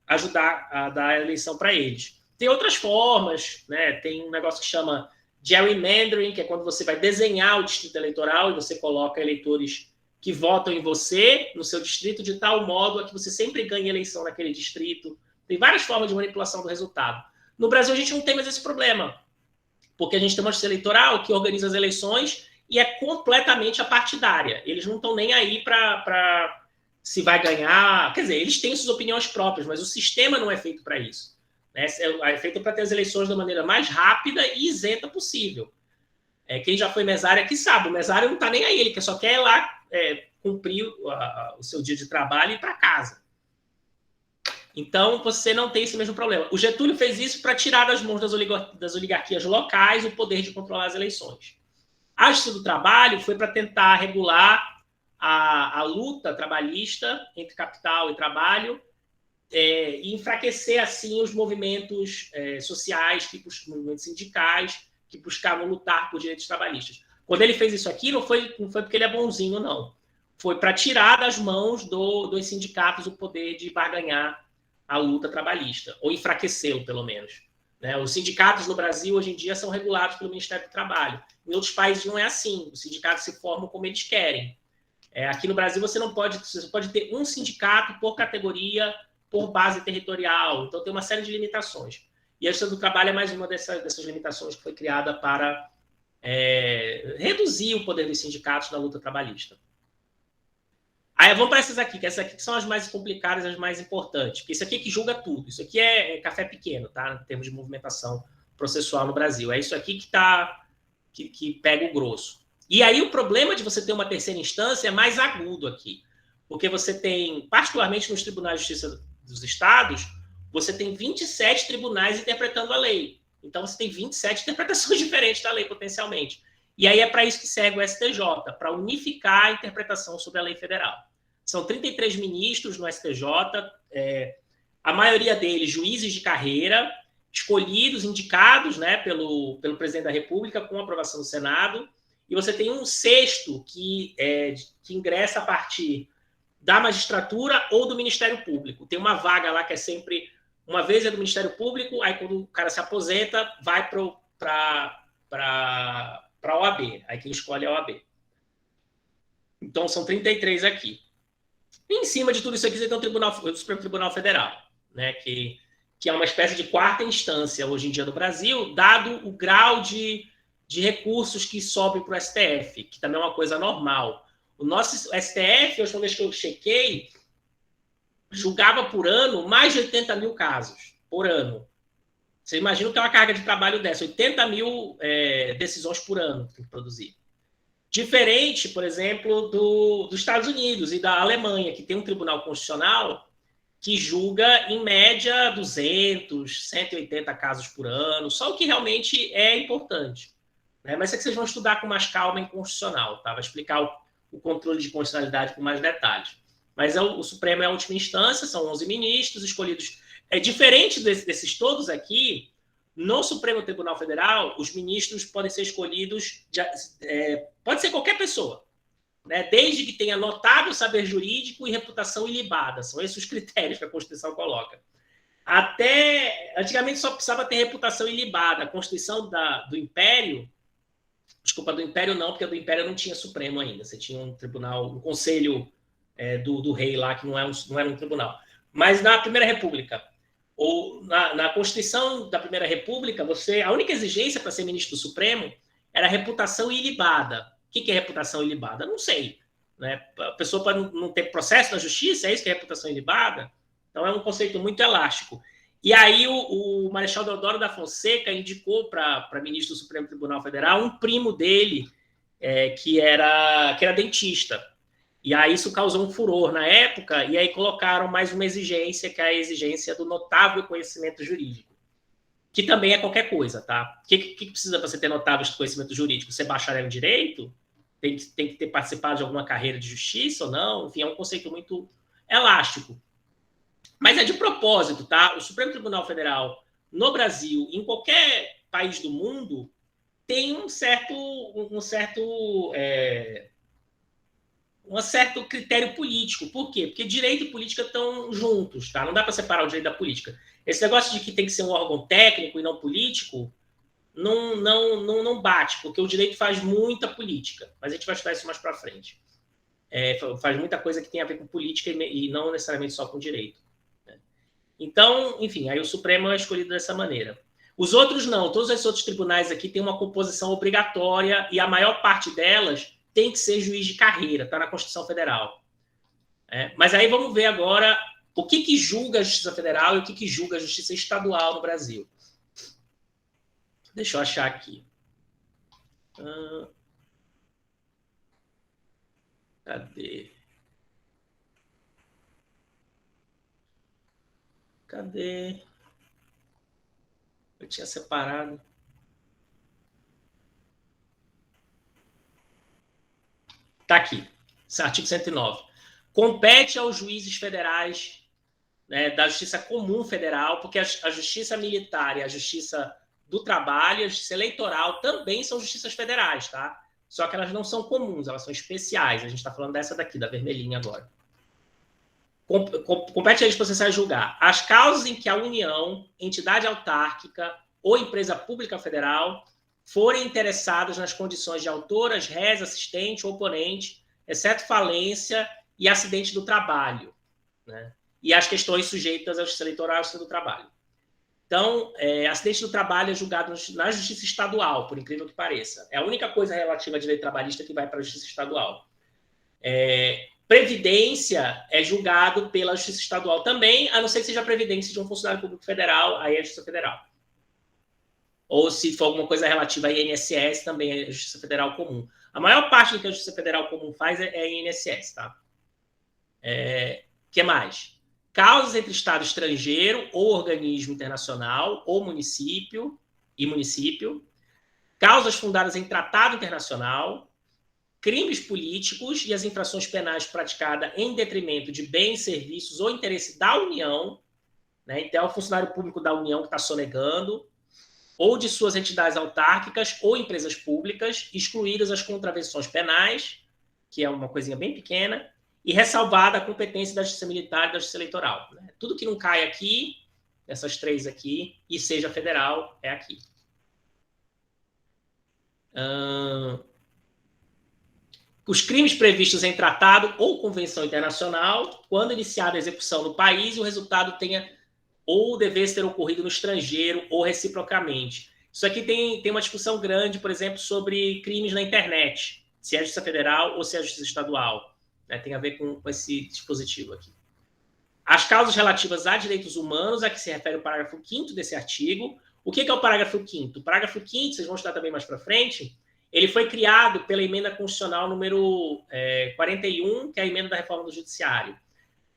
ajudar a dar a eleição para eles. Tem outras formas, né? Tem um negócio que chama gerrymandering, que é quando você vai desenhar o distrito eleitoral e você coloca eleitores que votam em você, no seu distrito, de tal modo a que você sempre ganhe eleição naquele distrito. Tem várias formas de manipulação do resultado. No Brasil, a gente não tem mais esse problema, porque a gente tem uma justiça eleitoral que organiza as eleições e é completamente apartidária. Eles não estão nem aí para se vai ganhar. Quer dizer, eles têm suas opiniões próprias, mas o sistema não é feito para isso. Né? É feito para ter as eleições da maneira mais rápida e isenta possível. Quem já foi mesário aqui sabe, o mesário não está nem aí, ele só quer ir lá cumprir o seu dia de trabalho e ir para casa. Então, você não tem esse mesmo problema. O Getúlio fez isso para tirar das mãos das oligarquias locais o poder de controlar as eleições. A Justiça do Trabalho foi para tentar regular a luta trabalhista entre capital e trabalho e enfraquecer, assim, os movimentos sociais, os movimentos sindicais, que buscavam lutar por direitos trabalhistas. Quando ele fez isso aqui, não foi porque ele é bonzinho, não. Foi para tirar das mãos dos sindicatos o poder de barganhar a luta trabalhista, ou enfraquecê-lo, pelo menos. Né? Os sindicatos no Brasil, hoje em dia, são regulados pelo Ministério do Trabalho. Em outros países não é assim. Os sindicatos se formam como eles querem. Aqui no Brasil, você pode ter um sindicato por categoria, por base territorial. Então, tem uma série de limitações. E a Justiça do Trabalho é mais uma dessas limitações que foi criada para reduzir o poder dos sindicatos na luta trabalhista. Aí vamos para essas aqui, que essas aqui são as mais complicadas, as mais importantes. Porque isso aqui que julga tudo. Isso aqui é café pequeno, tá? Em termos de movimentação processual no Brasil. É isso aqui que pega o grosso. E aí o problema de você ter uma terceira instância é mais agudo aqui. Porque você tem, particularmente nos tribunais de justiça dos estados, você tem 27 tribunais interpretando a lei. Então você tem 27 interpretações diferentes da lei, potencialmente. E aí é para isso que serve o STJ, para unificar a interpretação sobre a lei federal. São 33 ministros no STJ, a maioria deles juízes de carreira, escolhidos, indicados, né, pelo presidente da República, com aprovação do Senado, e você tem um sexto que ingressa a partir da magistratura ou do Ministério Público. Tem uma vaga lá que é sempre, uma vez é do Ministério Público, aí quando o cara se aposenta, vai para a OAB, aí quem escolhe é a OAB. Então, são 33 aqui. E em cima de tudo isso aqui, você tem o Supremo Tribunal Federal, né, que é uma espécie de quarta instância hoje em dia no Brasil, dado o grau de recursos que sobem para o STF, que também é uma coisa normal. O nosso STF, a última vez que eu chequei, julgava por ano mais de 80 mil casos por ano. Você imagina que é uma carga de trabalho dessa, 80 mil decisões por ano que tem que produzir. Diferente, por exemplo, dos Estados Unidos e da Alemanha, que tem um tribunal constitucional que julga, em média, 200, 180 casos por ano, só o que realmente é importante. Né? Mas isso aqui vocês vão estudar com mais calma em constitucional, tá? Vai explicar o controle de constitucionalidade com mais detalhes. Mas o Supremo é a última instância, são 11 ministros escolhidos. Diferente desses todos aqui, no Supremo Tribunal Federal, os ministros podem ser escolhidos, pode ser qualquer pessoa, né? Desde que tenha notável saber jurídico e reputação ilibada. São esses os critérios que a Constituição coloca. Antigamente só precisava ter reputação ilibada. A Constituição do Império, desculpa, do Império não, porque do Império não tinha Supremo ainda. Você tinha um tribunal, um conselho do rei lá, que não era um tribunal. Mas na Primeira República, ou na Constituição da Primeira República, a única exigência para ser ministro do Supremo era reputação ilibada. O que é reputação ilibada? Não sei. Né? A pessoa pode não ter processo na justiça, é isso que é reputação ilibada? Então é um conceito muito elástico. E aí o Marechal Deodoro da Fonseca indicou para ministro do Supremo Tribunal Federal um primo dele, que era dentista. E aí isso causou um furor na época, e aí colocaram mais uma exigência, que é a exigência do notável conhecimento jurídico, que também é qualquer coisa, tá? O que precisa para você ter notável conhecimento jurídico? Você bacharel em direito? Tem que ter participado de alguma carreira de justiça ou não? Enfim, é um conceito muito elástico. Mas é de propósito, tá? O Supremo Tribunal Federal, no Brasil, em qualquer país do mundo, tem um certo critério político. Por quê? Porque direito e política estão juntos, tá? Não dá para separar o direito da política. Esse negócio de que tem que ser um órgão técnico e não político não bate, porque o direito faz muita política. Mas a gente vai estudar isso mais para frente. Faz muita coisa que tem a ver com política e não necessariamente só com direito. Né? Então, enfim, aí o Supremo é escolhido dessa maneira. Os outros não. Todos os outros tribunais aqui têm uma composição obrigatória e a maior parte delas tem que ser juiz de carreira, está na Constituição Federal. Mas aí vamos ver agora o que julga a Justiça Federal e o que julga a Justiça Estadual no Brasil. Deixa eu achar aqui. Cadê? Eu tinha separado. Está aqui, artigo 109. Compete aos juízes federais, né, da Justiça Comum Federal, porque a Justiça Militar e a Justiça do Trabalho e a Justiça Eleitoral também são justiças federais, tá? Só que elas não são comuns, elas são especiais. A gente está falando dessa daqui, da vermelhinha agora. compete a eles processar e julgar as causas em que a União, entidade autárquica ou empresa pública federal forem interessadas nas condições de autoras, réis, assistente ou oponente, exceto falência e acidente do trabalho, né? E as questões sujeitas à justiça eleitoral e à justiça do trabalho. Então, acidente do trabalho é julgado na justiça estadual, por incrível que pareça. É a única coisa relativa a direito trabalhista que vai para a justiça estadual. Previdência é julgado pela justiça estadual também, a não ser que seja a previdência de um funcionário público federal, aí é a justiça federal. Ou se for alguma coisa relativa a INSS, também é a justiça federal comum. A maior parte do que a justiça federal comum faz é INSS, tá? Que mais? Causas entre Estado estrangeiro ou organismo internacional ou município e município. Causas fundadas em tratado internacional. Crimes políticos e as infrações penais praticadas em detrimento de bens, serviços ou interesse da União, né? Então, é o funcionário público da União que está sonegando, ou de suas entidades autárquicas ou empresas públicas, excluídas as contravenções penais, que é uma coisinha bem pequena, e ressalvada a competência da Justiça Militar e da Justiça Eleitoral, né? Tudo que não cai aqui, essas três aqui, e seja federal, é aqui. Os crimes previstos em tratado ou convenção internacional, quando iniciada a execução no país, o resultado tenha ou devesse ter ocorrido no estrangeiro ou reciprocamente. Isso aqui tem uma discussão grande, por exemplo, sobre crimes na internet, se é a Justiça Federal ou se é a Justiça Estadual, né? Tem a ver com esse dispositivo aqui. As causas relativas a direitos humanos, a que se refere o parágrafo 5º desse artigo. O que é o parágrafo 5º? O parágrafo 5º, vocês vão estudar também mais para frente, ele foi criado pela emenda constitucional número 41, que é a emenda da reforma do judiciário.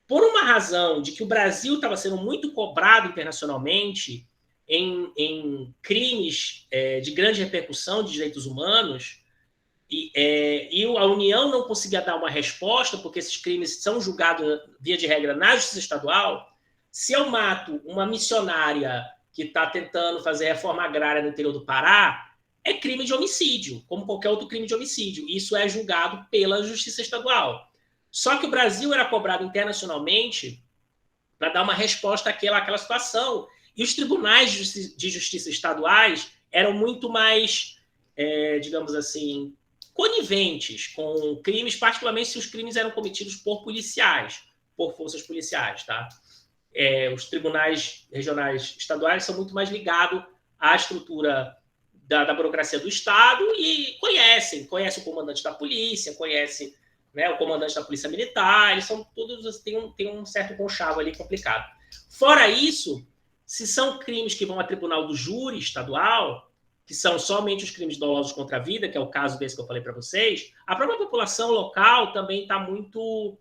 Por uma razão de que o Brasil estava sendo muito cobrado internacionalmente em crimes de grande repercussão de direitos humanos, e a União não conseguia dar uma resposta, porque esses crimes são julgados, via de regra, na justiça estadual. Se eu mato uma missionária que está tentando fazer reforma agrária no interior do Pará, é crime de homicídio, como qualquer outro crime de homicídio. Isso é julgado pela justiça estadual. Só que o Brasil era cobrado internacionalmente para dar uma resposta àquela situação. E os tribunais de justiça estaduais eram muito mais, digamos assim, coniventes com crimes, particularmente se os crimes eram cometidos por policiais, por forças policiais, tá? Os tribunais regionais estaduais são muito mais ligados à estrutura da burocracia do Estado e conhecem o comandante da polícia, conhecem, né, o comandante da polícia militar, eles são todos, tem um certo conchavo ali complicado. Fora isso, se são crimes que vão a tribunal do júri estadual, que são somente os crimes dolosos contra a vida, que é o caso desse que eu falei para vocês, a própria população local também está muito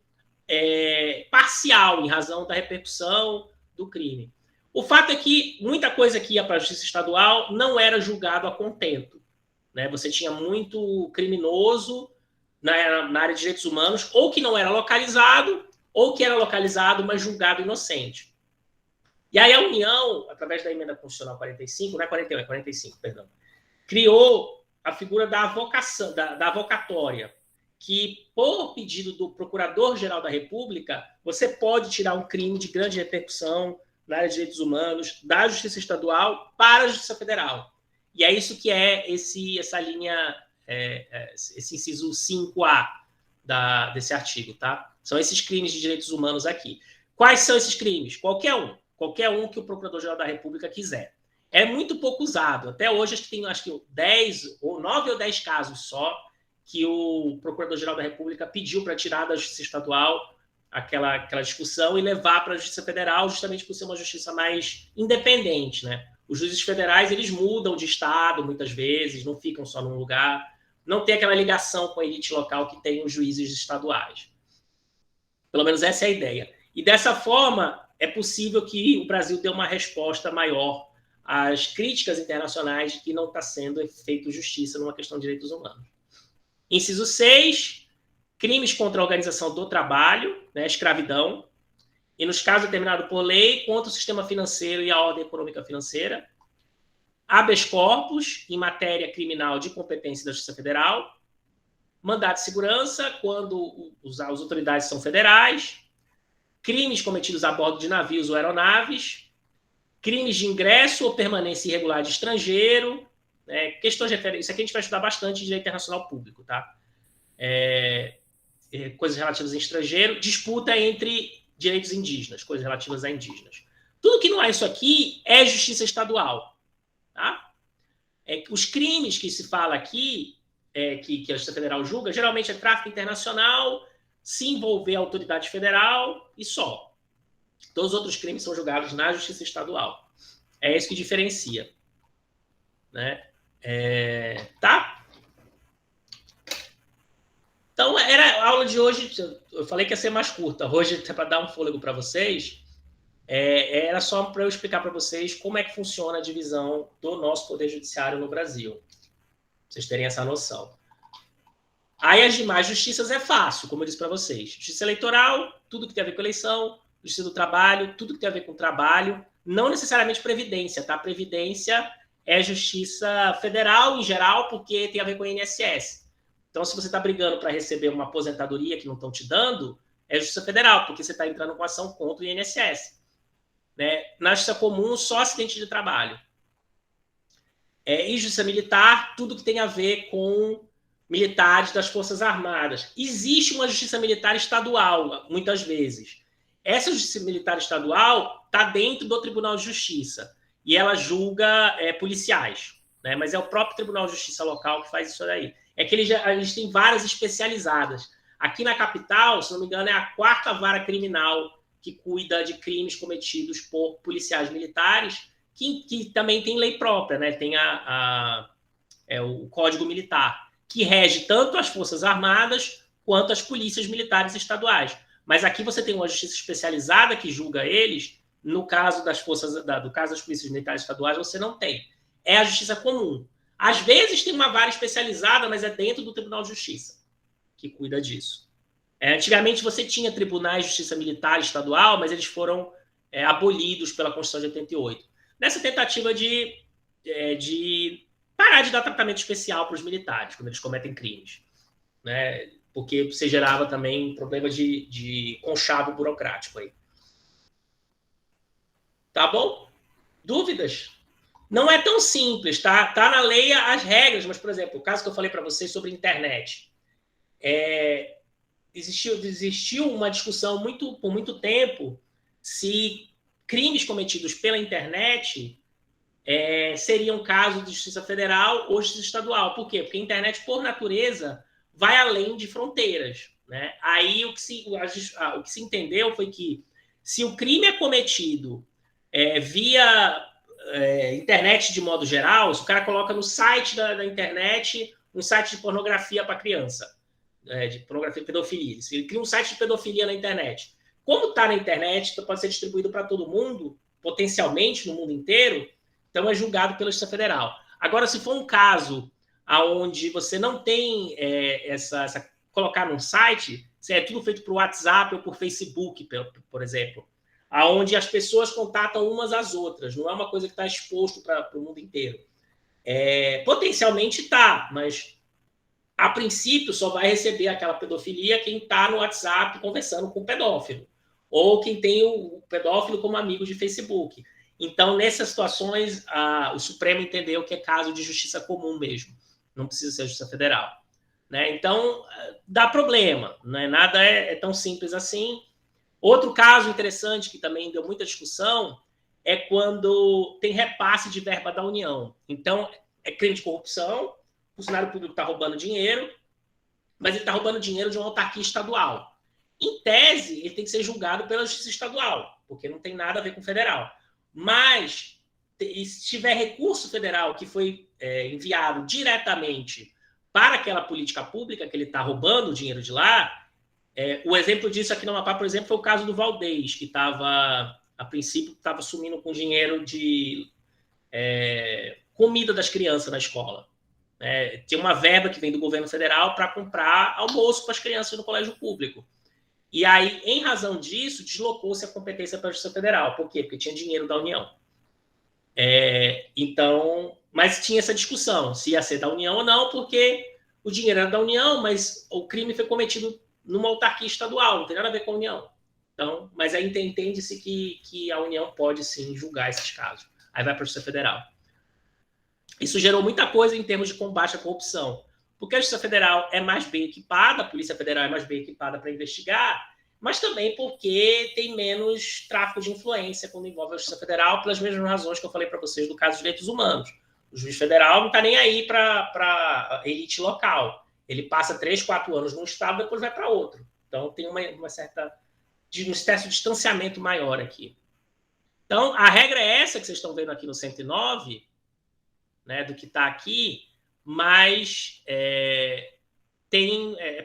parcial em razão da repercussão do crime. O fato é que muita coisa que ia para a justiça estadual não era julgado a contento, né? Você tinha muito criminoso na área de direitos humanos, ou que não era localizado, ou que era localizado, mas julgado inocente. E aí a União, através da emenda constitucional 45, não é 41, é 45, perdão, criou a figura da avocação, da avocatória, que, por pedido do Procurador-Geral da República, você pode tirar um crime de grande repercussão na área de direitos humanos da Justiça Estadual para a Justiça Federal. E é isso que é essa linha, esse inciso 5A desse artigo, tá? São esses crimes de direitos humanos aqui. Quais são esses crimes? Qualquer um que o Procurador-Geral da República quiser. É muito pouco usado. Até hoje, acho que 9 ou 10 casos só que o Procurador-Geral da República pediu para tirar da Justiça Estadual aquela discussão e levar para a Justiça Federal, justamente por ser uma justiça mais independente, né? Os juízes federais, eles mudam de estado muitas vezes, não ficam só num lugar, não tem aquela ligação com a elite local que tem os juízes estaduais. Pelo menos essa é a ideia. E dessa forma, é possível que o Brasil dê uma resposta maior às críticas internacionais de que não está sendo feito justiça numa questão de direitos humanos. Inciso 6, crimes contra a organização do trabalho, né, escravidão, e nos casos determinados por lei, contra o sistema financeiro e a ordem econômica financeira. Habeas corpus, em matéria criminal de competência da Justiça Federal. Mandato de segurança, quando as autoridades são federais. crimes cometidos a bordo de navios ou aeronaves, crimes de ingresso ou permanência irregular de estrangeiro, questões de referência. Isso aqui a gente vai estudar bastante de direito internacional público, tá? Coisas relativas a estrangeiro, disputa entre direitos indígenas, coisas relativas a indígenas. Tudo que não é isso aqui é justiça estadual, tá? Os crimes que se fala aqui, que a Justiça Federal julga, geralmente é tráfico internacional, se envolver a autoridade federal e só. Todos os outros crimes são julgados na Justiça Estadual. É isso que diferencia. Né? Tá? Então, era a aula de hoje. Eu falei que ia ser mais curta. Hoje, para dar um fôlego para vocês, era só para eu explicar para vocês como é que funciona a divisão do nosso Poder Judiciário no Brasil. Pra vocês terem essa noção. Aí as demais justiças é fácil, como eu disse para vocês. Justiça eleitoral, tudo que tem a ver com eleição. Justiça do trabalho, tudo que tem a ver com trabalho. Não necessariamente previdência, tá? Previdência é justiça federal em geral, porque tem a ver com o INSS. Então, se você está brigando para receber uma aposentadoria que não estão te dando, é justiça federal, porque você está entrando com ação contra o INSS. Né? Na justiça comum, só acidente de trabalho. E justiça militar, tudo que tem a ver com militares das Forças Armadas. Existe uma justiça militar estadual, muitas vezes. Essa justiça militar estadual está dentro do Tribunal de Justiça e ela julga policiais, né? Mas é o próprio Tribunal de Justiça local que faz isso daí. É que eles têm varas especializadas. Aqui na capital, se não me engano, é a 4ª vara criminal que cuida de crimes cometidos por policiais militares, que também tem lei própria, né? Tem o Código Militar, que rege tanto as Forças Armadas quanto as polícias militares estaduais. Mas aqui você tem uma justiça especializada que julga eles. No caso das polícias militares estaduais, você não tem. É a justiça comum. Às vezes tem uma vara especializada, mas é dentro do Tribunal de Justiça que cuida disso. Antigamente você tinha tribunais de justiça militar estadual, mas eles foram abolidos pela Constituição de 88. Nessa tentativa de parar de dar tratamento especial para os militares quando eles cometem crimes, né? Porque você gerava também problema de conchavo burocrático aí. Tá bom? Dúvidas? Não é tão simples, tá? Tá na lei as regras, mas, por exemplo, o caso que eu falei para vocês sobre internet. Existiu uma discussão por muito tempo se crimes cometidos pela internet seriam caso de justiça federal ou justiça estadual. Por quê? Porque a internet, por natureza, vai além de fronteiras. Né? Aí o que se entendeu foi que se o crime é cometido via internet de modo geral, se o cara coloca no site da internet um site de pornografia para criança, de pornografia e pedofilia, ele cria um site de pedofilia na internet. Como está na internet, pode ser distribuído para todo mundo, potencialmente no mundo inteiro, então é julgado pela Justiça Federal. Agora, se for um caso onde você não tem colocar num site, se é tudo feito por WhatsApp ou por Facebook, por exemplo, onde as pessoas contatam umas às outras, não é uma coisa que está exposto para o mundo inteiro. Potencialmente está, mas a princípio só vai receber aquela pedofilia quem está no WhatsApp conversando com o pedófilo, ou quem tem o pedófilo como amigo de Facebook. Então, nessas situações, o Supremo entendeu que é caso de justiça comum mesmo, não precisa ser justiça federal. Né? Então, dá problema, né? Nada é tão simples assim. Outro caso interessante que também deu muita discussão é quando tem repasse de verba da União. Então, é crime de corrupção, o funcionário público está roubando dinheiro, mas ele está roubando dinheiro de uma autarquia estadual. Em tese, ele tem que ser julgado pela justiça estadual, porque não tem nada a ver com o federal. Mas, se tiver recurso federal que foi enviado diretamente para aquela política pública que ele está roubando o dinheiro de lá, o exemplo disso aqui no Amapá, por exemplo, foi o caso do Valdez, que estava, a princípio, estava sumindo com dinheiro de comida das crianças na escola. Tem uma verba que vem do governo federal para comprar almoço para as crianças no colégio público. E aí, em razão disso, deslocou-se a competência para a Justiça Federal. Por quê? Porque tinha dinheiro da União. Então, mas tinha essa discussão, se ia ser da União ou não, porque o dinheiro era da União, mas o crime foi cometido numa autarquia estadual, não tem nada a ver com a União. Então, mas aí entende-se que a União pode, sim, julgar esses casos. Aí vai para a Justiça Federal. Isso gerou muita coisa em termos de combate à corrupção, porque a Justiça Federal é mais bem equipada, a Polícia Federal é mais bem equipada para investigar, mas também porque tem menos tráfico de influência quando envolve a Justiça Federal, pelas mesmas razões que eu falei para vocês do caso de direitos humanos. O juiz federal não está nem aí para a elite local. Ele passa 3, 4 anos num estado, depois vai para outro. Então, tem uma certa distanciamento maior aqui. Então, a regra é essa que vocês estão vendo aqui no 109, né, do que está aqui, mas é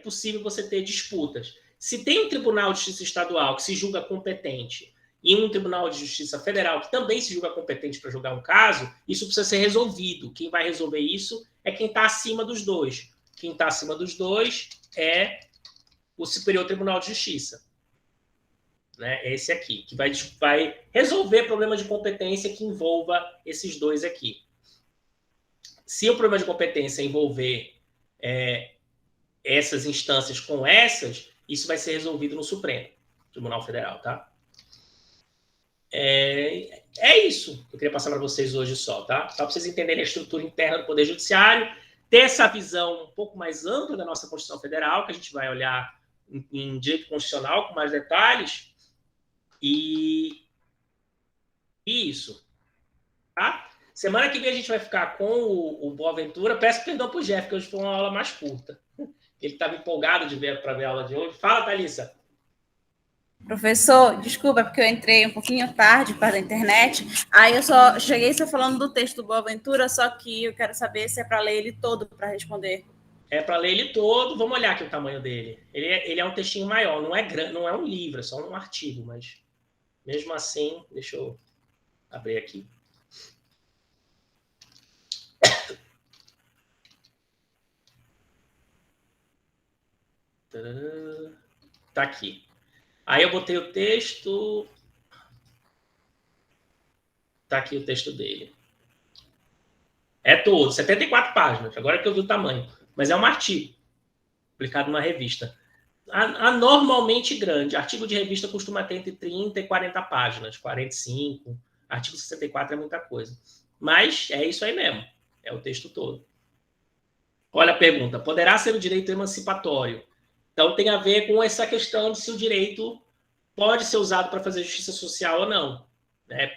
possível você ter disputas. Se tem um Tribunal de Justiça Estadual que se julga competente e um Tribunal de Justiça Federal que também se julga competente para julgar um caso, isso precisa ser resolvido. Quem vai resolver isso é quem está acima dos dois. Quem está acima dos dois é o Superior Tribunal de Justiça. Né? Esse aqui, que vai resolver problemas de competência que envolva esses dois aqui. Se o problema de competência envolver essas instâncias com essas, isso vai ser resolvido no Supremo Tribunal Federal, tá? É isso que eu queria passar para vocês hoje só, tá? Só para vocês entenderem a estrutura interna do Poder Judiciário, ter essa visão um pouco mais ampla da nossa Constituição Federal, que a gente vai olhar em direito constitucional com mais detalhes, e isso, tá? Semana que vem a gente vai ficar com o Boaventura. Peço perdão para o Jeff, que hoje foi uma aula mais curta. Ele estava empolgado para ver a aula de hoje. Fala, Thalissa. Professor, desculpa, porque eu entrei um pouquinho tarde para a internet. Aí eu só cheguei só falando do texto do Boaventura, só que eu quero saber se é para ler ele todo para responder. É para ler ele todo. Vamos olhar aqui o tamanho dele. Ele é um textinho maior, não é grande, não é um livro, é só um artigo, mas mesmo assim, deixa eu abrir aqui. Tá aqui. Aí eu botei o texto. Tá aqui o texto dele. É todo, 74 páginas. Agora que eu vi o tamanho. Mas é um artigo publicado numa revista. Anormalmente grande. Artigo de revista costuma ter entre 30 e 40 páginas, 45. Artigo 64 é muita coisa. Mas é isso aí mesmo. É o texto todo. Olha a pergunta. Poderá ser o direito emancipatório? Então, tem a ver com essa questão de se o direito pode ser usado para fazer justiça social ou não.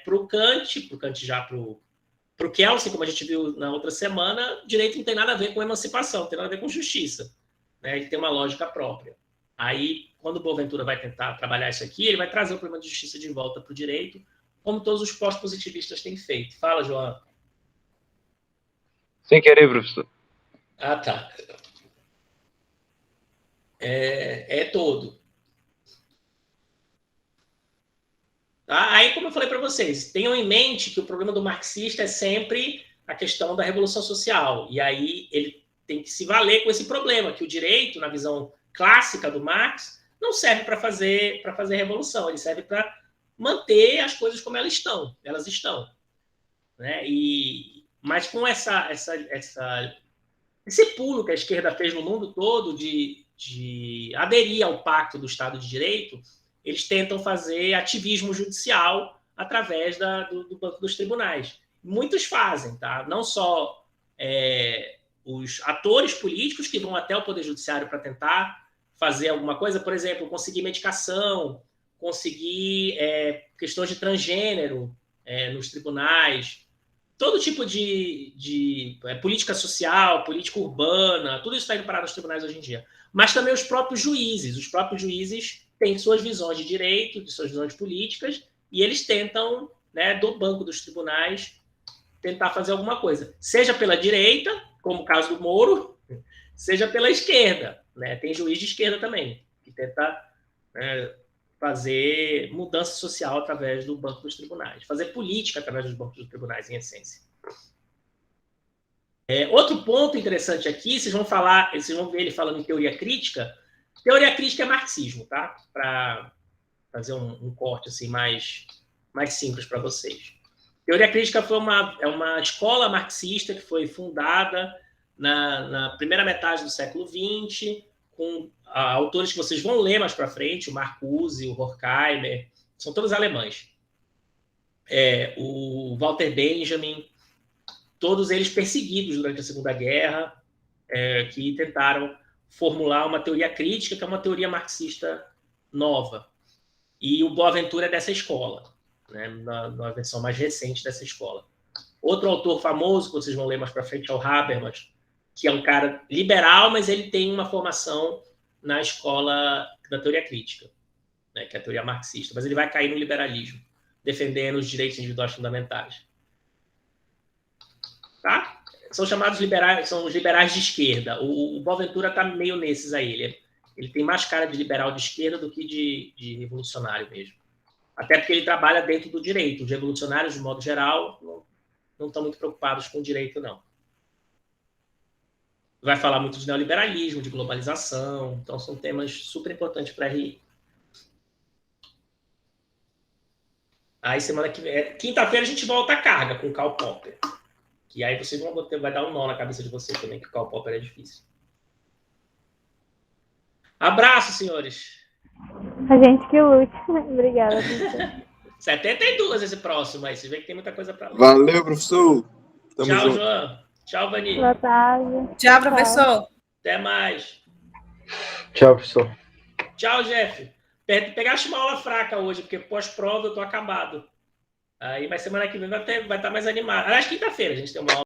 Para o Kant já para o Kelsen, como a gente viu na outra semana, direito não tem nada a ver com emancipação, não tem nada a ver com justiça. Né? Ele tem uma lógica própria. Aí, quando o Boaventura vai tentar trabalhar isso aqui, ele vai trazer o problema de justiça de volta para o direito, como todos os pós-positivistas têm feito. Fala, João. Sem querer, professor. Ah, tá. É todo. Tá? Aí, como eu falei para vocês, tenham em mente que o problema do marxista é sempre a questão da revolução social. E aí ele tem que se valer com esse problema, que o direito, na visão clássica do Marx, não serve para fazer revolução, ele serve para manter as coisas como elas estão. Né? Mas com esse pulo que a esquerda fez no mundo todo de aderir ao pacto do Estado de Direito, eles tentam fazer ativismo judicial através do banco dos tribunais. Muitos fazem, tá? Não só os atores políticos que vão até o Poder Judiciário para tentar fazer alguma coisa, por exemplo, conseguir medicação, conseguir questões de transgênero nos tribunais, todo tipo de política social, política urbana, tudo isso está indo parar nos tribunais hoje em dia. Mas também os próprios juízes. Os próprios juízes têm suas visões de direito, de suas visões políticas, e eles tentam, né, do banco dos tribunais, tentar fazer alguma coisa. Seja pela direita, como o caso do Moro, seja pela esquerda. Né? Tem juiz de esquerda também, que tenta fazer mudança social através do banco dos tribunais, fazer política através dos bancos dos tribunais, em essência. Outro ponto interessante aqui, vocês vão ver ele falando em teoria crítica. Teoria crítica é marxismo, tá? Para fazer um corte assim, mais simples para vocês. Teoria crítica é uma escola marxista que foi fundada na primeira metade do século XX, com autores que vocês vão ler mais para frente, o Marcuse, o Horkheimer, são todos alemães. O Walter Benjamin, todos eles perseguidos durante a Segunda Guerra, que tentaram formular uma teoria crítica, que é uma teoria marxista nova. E o Boaventura é dessa escola, né, na versão mais recente dessa escola. Outro autor famoso, que vocês vão ler mais para frente, é o Habermas, que é um cara liberal, mas ele tem uma formação na escola da teoria crítica, né, que é a teoria marxista, mas ele vai cair no liberalismo, defendendo os direitos individuais fundamentais. Tá? São chamados liberais, são os liberais de esquerda. O Boaventura está meio nesses aí. Ele tem mais cara de liberal de esquerda do que de revolucionário mesmo. Até porque ele trabalha dentro do direito. Os revolucionários, de modo geral, não estão muito preocupados com o direito, não. Vai falar muito de neoliberalismo, de globalização. Então, são temas super importantes para a RI. Aí, semana que vem... Quinta-feira, a gente volta à carga com o Karl Popper. E aí vocês vai dar um nó na cabeça de vocês também, que o Karl Popper é difícil. Abraço, senhores. A gente que lute. Obrigada, professor. 72 esse próximo aí. Vocês veem que tem muita coisa para ler. Valeu, professor. Tamo Tchau, junto. João. Tchau, Vani. Boa tarde. Tchau, professor. Até mais. Tchau, professor. Tchau, Jeff. Pegaste uma aula fraca hoje, porque pós-prova eu tô acabado. Aí, mas semana que vem vai estar mais animado. Aliás, quinta-feira a gente tem uma aula.